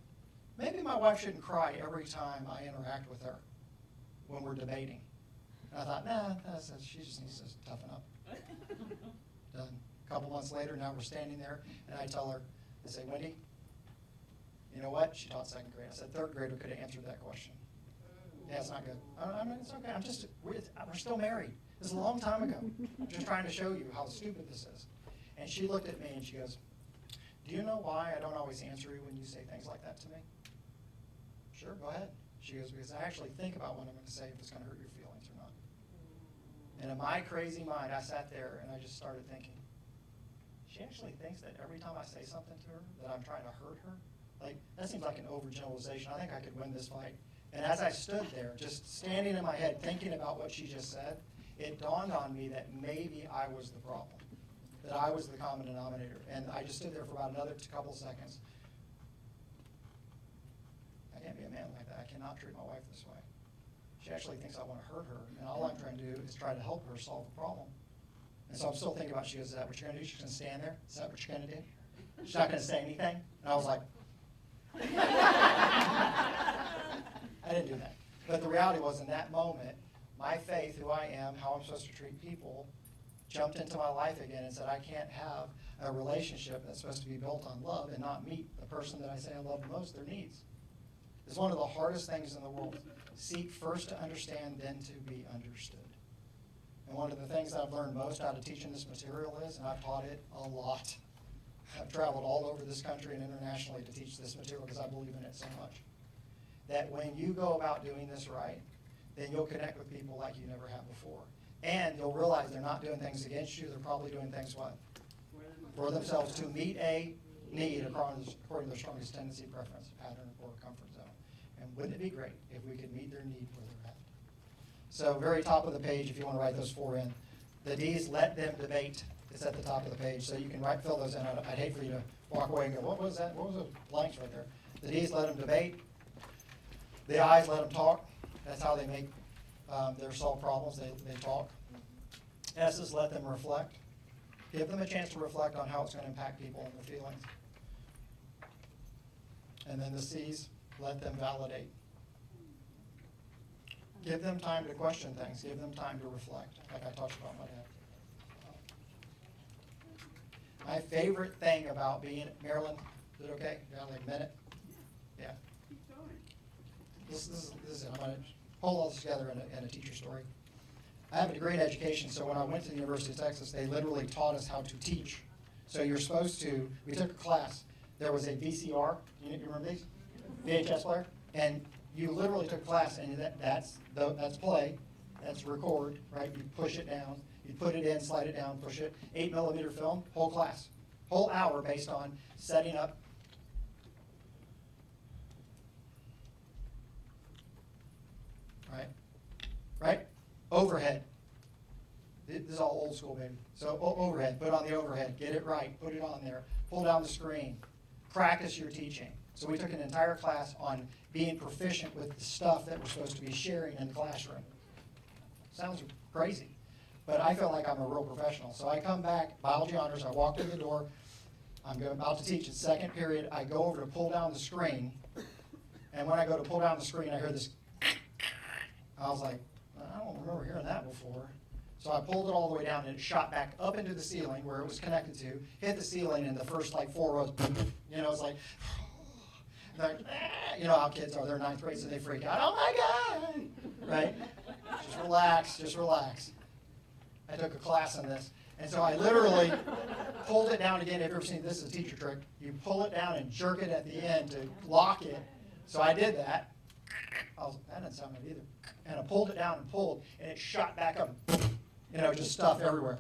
maybe my wife shouldn't cry every time I interact with her when we're debating. And I thought, nah, she just needs to toughen up. Done. A couple months later, now we're standing there, and I tell her, I say, Wendy, you know what? She taught second grade. I said, third grader could have answered that question. Yeah, it's not good. I mean, it's okay. We're still married. This is a long time ago. I'm just trying to show you how stupid this is. And she looked at me and she goes, do you know why I don't always answer you when you say things like that to me? Sure, go ahead. She goes, because I actually think about what I'm going to say if it's going to hurt your feelings or not. And in my crazy mind, I sat there and I just started thinking, she actually thinks that every time I say something to her that I'm trying to hurt her? Like, that seems like an overgeneralization. I think I could win this fight. And as I stood there, just standing in my head, thinking about what she just said, it dawned on me that maybe I was the problem, that I was the common denominator. And I just stood there for about another couple seconds. I can't be a man like that. I cannot treat my wife this way. She actually thinks I want to hurt her, and all I'm trying to do is try to help her solve the problem. And so I'm still thinking about, she goes, is that what you're going to do? She's going to stand there? Is that what you're going to do? She's not going to say anything? And I was like, I didn't do that. But the reality was, in that moment, my faith, who I am, how I'm supposed to treat people, jumped into my life again and said, I can't have a relationship that's supposed to be built on love and not meet the person that I say I love the most, their needs. It's one of the hardest things in the world. Seek first to understand, then to be understood. And one of the things that I've learned most out of teaching this material is, and I've taught it a lot, I've traveled all over this country and internationally to teach this material because I believe in it so much, that when you go about doing this right, then you'll connect with people like you never have before. And you'll realize they're not doing things against you, they're probably doing things what? For themselves, to meet a need according to their strongest tendency, preference, pattern, or comfort zone. And wouldn't it be great if we could meet their need where they're at? So very top of the page, if you want to write those 4 in. The D's, let them debate. It's at the top of the page, so you can fill those in. I'd hate for you to walk away and go, what was that? What was those blanks right there? The D's, let them debate. The I's, let them talk. That's how they make their solve problems. They talk. S's, let them reflect. Give them a chance to reflect on how it's going to impact people and their feelings. And then the C's, let them validate. Give them time to question things. Give them time to reflect, like I talked about my dad. My favorite thing about being, Marilyn, is it okay? You got like a minute? Yeah. This is it. I'm going to pull all this together in a teacher story. I have a degree in education, so when I went to the University of Texas, they literally taught us how to teach. So you're supposed to, we took a class, there was a VCR, you remember these? VHS player? And you literally took a class, and that's play, that's record, right? You push it down, you put it in, slide it down, push it, 8mm film, whole class, whole hour based on setting up. Right? Overhead. This is all old school, baby. So overhead, put on the overhead, get it right, put it on there, pull down the screen, practice your teaching. So we took an entire class on being proficient with the stuff that we're supposed to be sharing in the classroom. Sounds crazy, but I feel like I'm a real professional. So I come back, biology honors, I walk in the door, I'm about to teach in second period, I go over to pull down the screen, and when I go to pull down the screen, I hear this. I was like, I don't remember hearing that before. So I pulled it all the way down, and it shot back up into the ceiling where it was connected to, hit the ceiling, and the first like 4 rows, it's like, you know how kids are, they're 9th grade, so they freak out, oh my God, right? Just relax. I took a class on this, and so I literally pulled it down again. Have you ever seen this? Is a teacher trick. You pull it down and jerk it at the end to lock it. So I did that. That didn't sound good either. And I pulled it down and pulled, and it shot back up. Just stuff everywhere.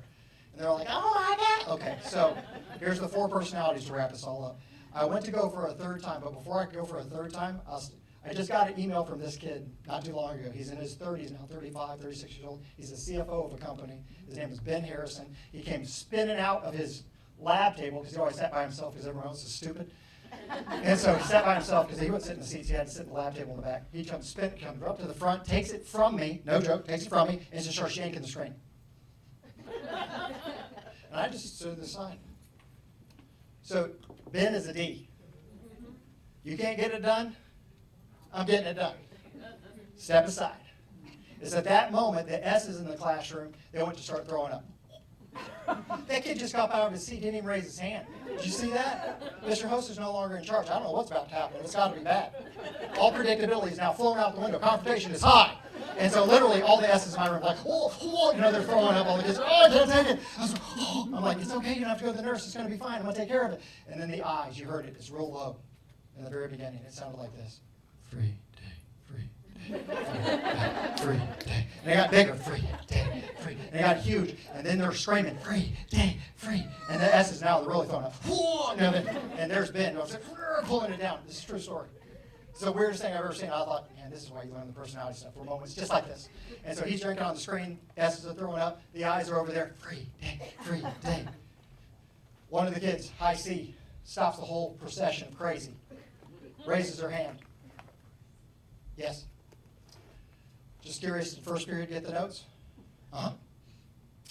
And they're like, oh my God. Okay, so here's the 4 personalities to wrap this all up. I went to go for a 3rd time, but before I could go for a 3rd time, I just got an email from this kid not too long ago. He's in his 30s now, 35, 36 years old. He's the CFO of a company. His name is Ben Harrison. He came spinning out of his lab table because he always sat by himself because everyone else is stupid. And so he sat by himself because he wouldn't sit in the seats. He had to sit in the lab table in the back. He comes up to the front, takes it from me, no joke, takes it from me, and just starts yanking the screen. And I just stood to the side. So Ben is a D. You can't get it done? I'm getting it done. Step aside. It's at that moment the S's in the classroom, they went to start throwing up. That kid just got out of his seat, didn't even raise his hand. Did you see that? Mr. Host is no longer in charge. I don't know what's about to happen. It's got to be bad. All predictability is now flowing out the window. Confrontation is high. And so literally all the S's in my room are like, oh, they're throwing up. All the kids are, I can't take it. I'm like, it's okay. You don't have to go to the nurse. It's going to be fine. I'm going to take care of it. And then the I's, you heard it. It's real low. In the very beginning, it sounded like this. Free day, free day, free day. And they got bigger, free day, free. And they got huge. And then they're screaming, free day, free. And the S's now, they're really throwing up. And there's Ben. I was like, pulling it down. This is a true story. It's the weirdest thing I've ever seen. I thought, man, this is why you learn the personality stuff for moments just like this. And so he's drinking on the screen. S's are throwing up. The I's are over there. Free day, free day. One of the kids, high C, stops the whole procession crazy. Raises her hand. Yes? Just curious, did first period get the notes? Uh-huh.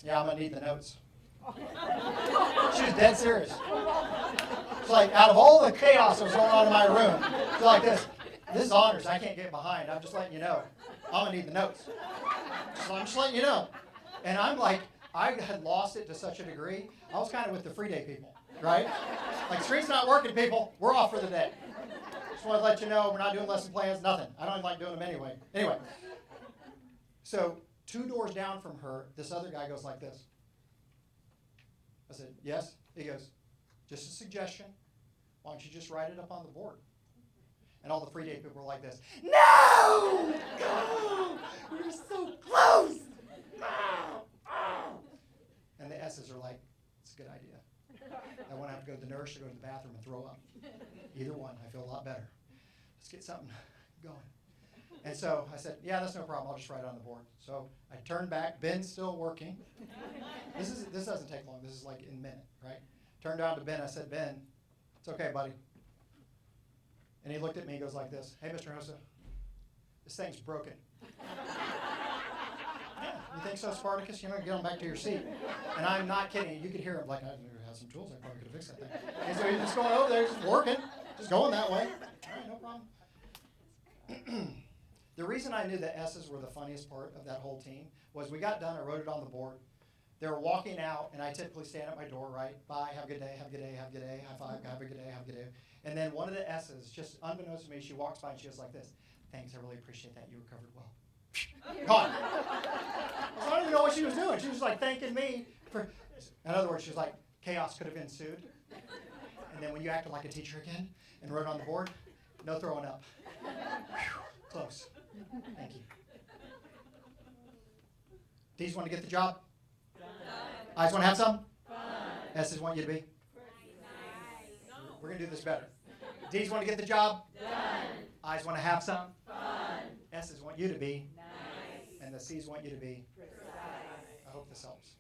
Yeah, I'm going to need the notes. She was dead serious. It's like, out of all the chaos that was going on in my room, it's like this. This is honors. I can't get behind. I'm just letting you know. I'm going to need the notes. So I'm just letting you know. And I'm like, I had lost it to such a degree. I was kind of with the free day people, right? Like, screen's not working, people. We're off for the day. Just want to let you know we're not doing lesson plans, nothing. I don't even like doing them anyway. Anyway, so 2 doors down from her, this other guy goes like this. I said, yes? He goes, just a suggestion. Why don't you just write it up on the board? And all the free day people were like this. No! No! We're so close! And the S's are like, it's a good idea. I won't have to go to the nurse or go to the bathroom and throw up. Either one, I feel a lot better. Let's get something going. And so I said, yeah, that's no problem. I'll just write it on the board. So I turned back. Ben's still working. This doesn't take long. This is like in a minute, right? Turned down to Ben. I said, Ben, it's okay, buddy. And he looked at me and goes like this. Hey, Mr. Hosa, this thing's broken. Yeah, you think so, Spartacus? You're going to get on back to your seat. And I'm not kidding. You could hear him like, I had some tools. I probably could have fixed that thing. And so he's just going over there, just working, just going that way. All right, no problem. The reason I knew the S's were the funniest part of that whole team was we got done, I wrote it on the board. They were walking out, and I typically stand at my door, right? Bye, have a good day, have a good day, have a good day, high five, have a good day, have a good day. And then one of the S's, just unbeknownst to me, she walks by and she goes like this. Thanks, I really appreciate that. You recovered well. Gone. I don't even know what she was doing. She was like thanking me for, in other words, she was like, chaos could have ensued. And then when you acted like a teacher again and wrote on the board, no throwing up. Whew, close. Thank you. D's want to get the job? I's want to have some? S's want you to be? Nice. We're going to do this better. D's want to get the job? I's want to have some? S's want you to be? Nice. And the C's want you to be? Precise. I hope this helps.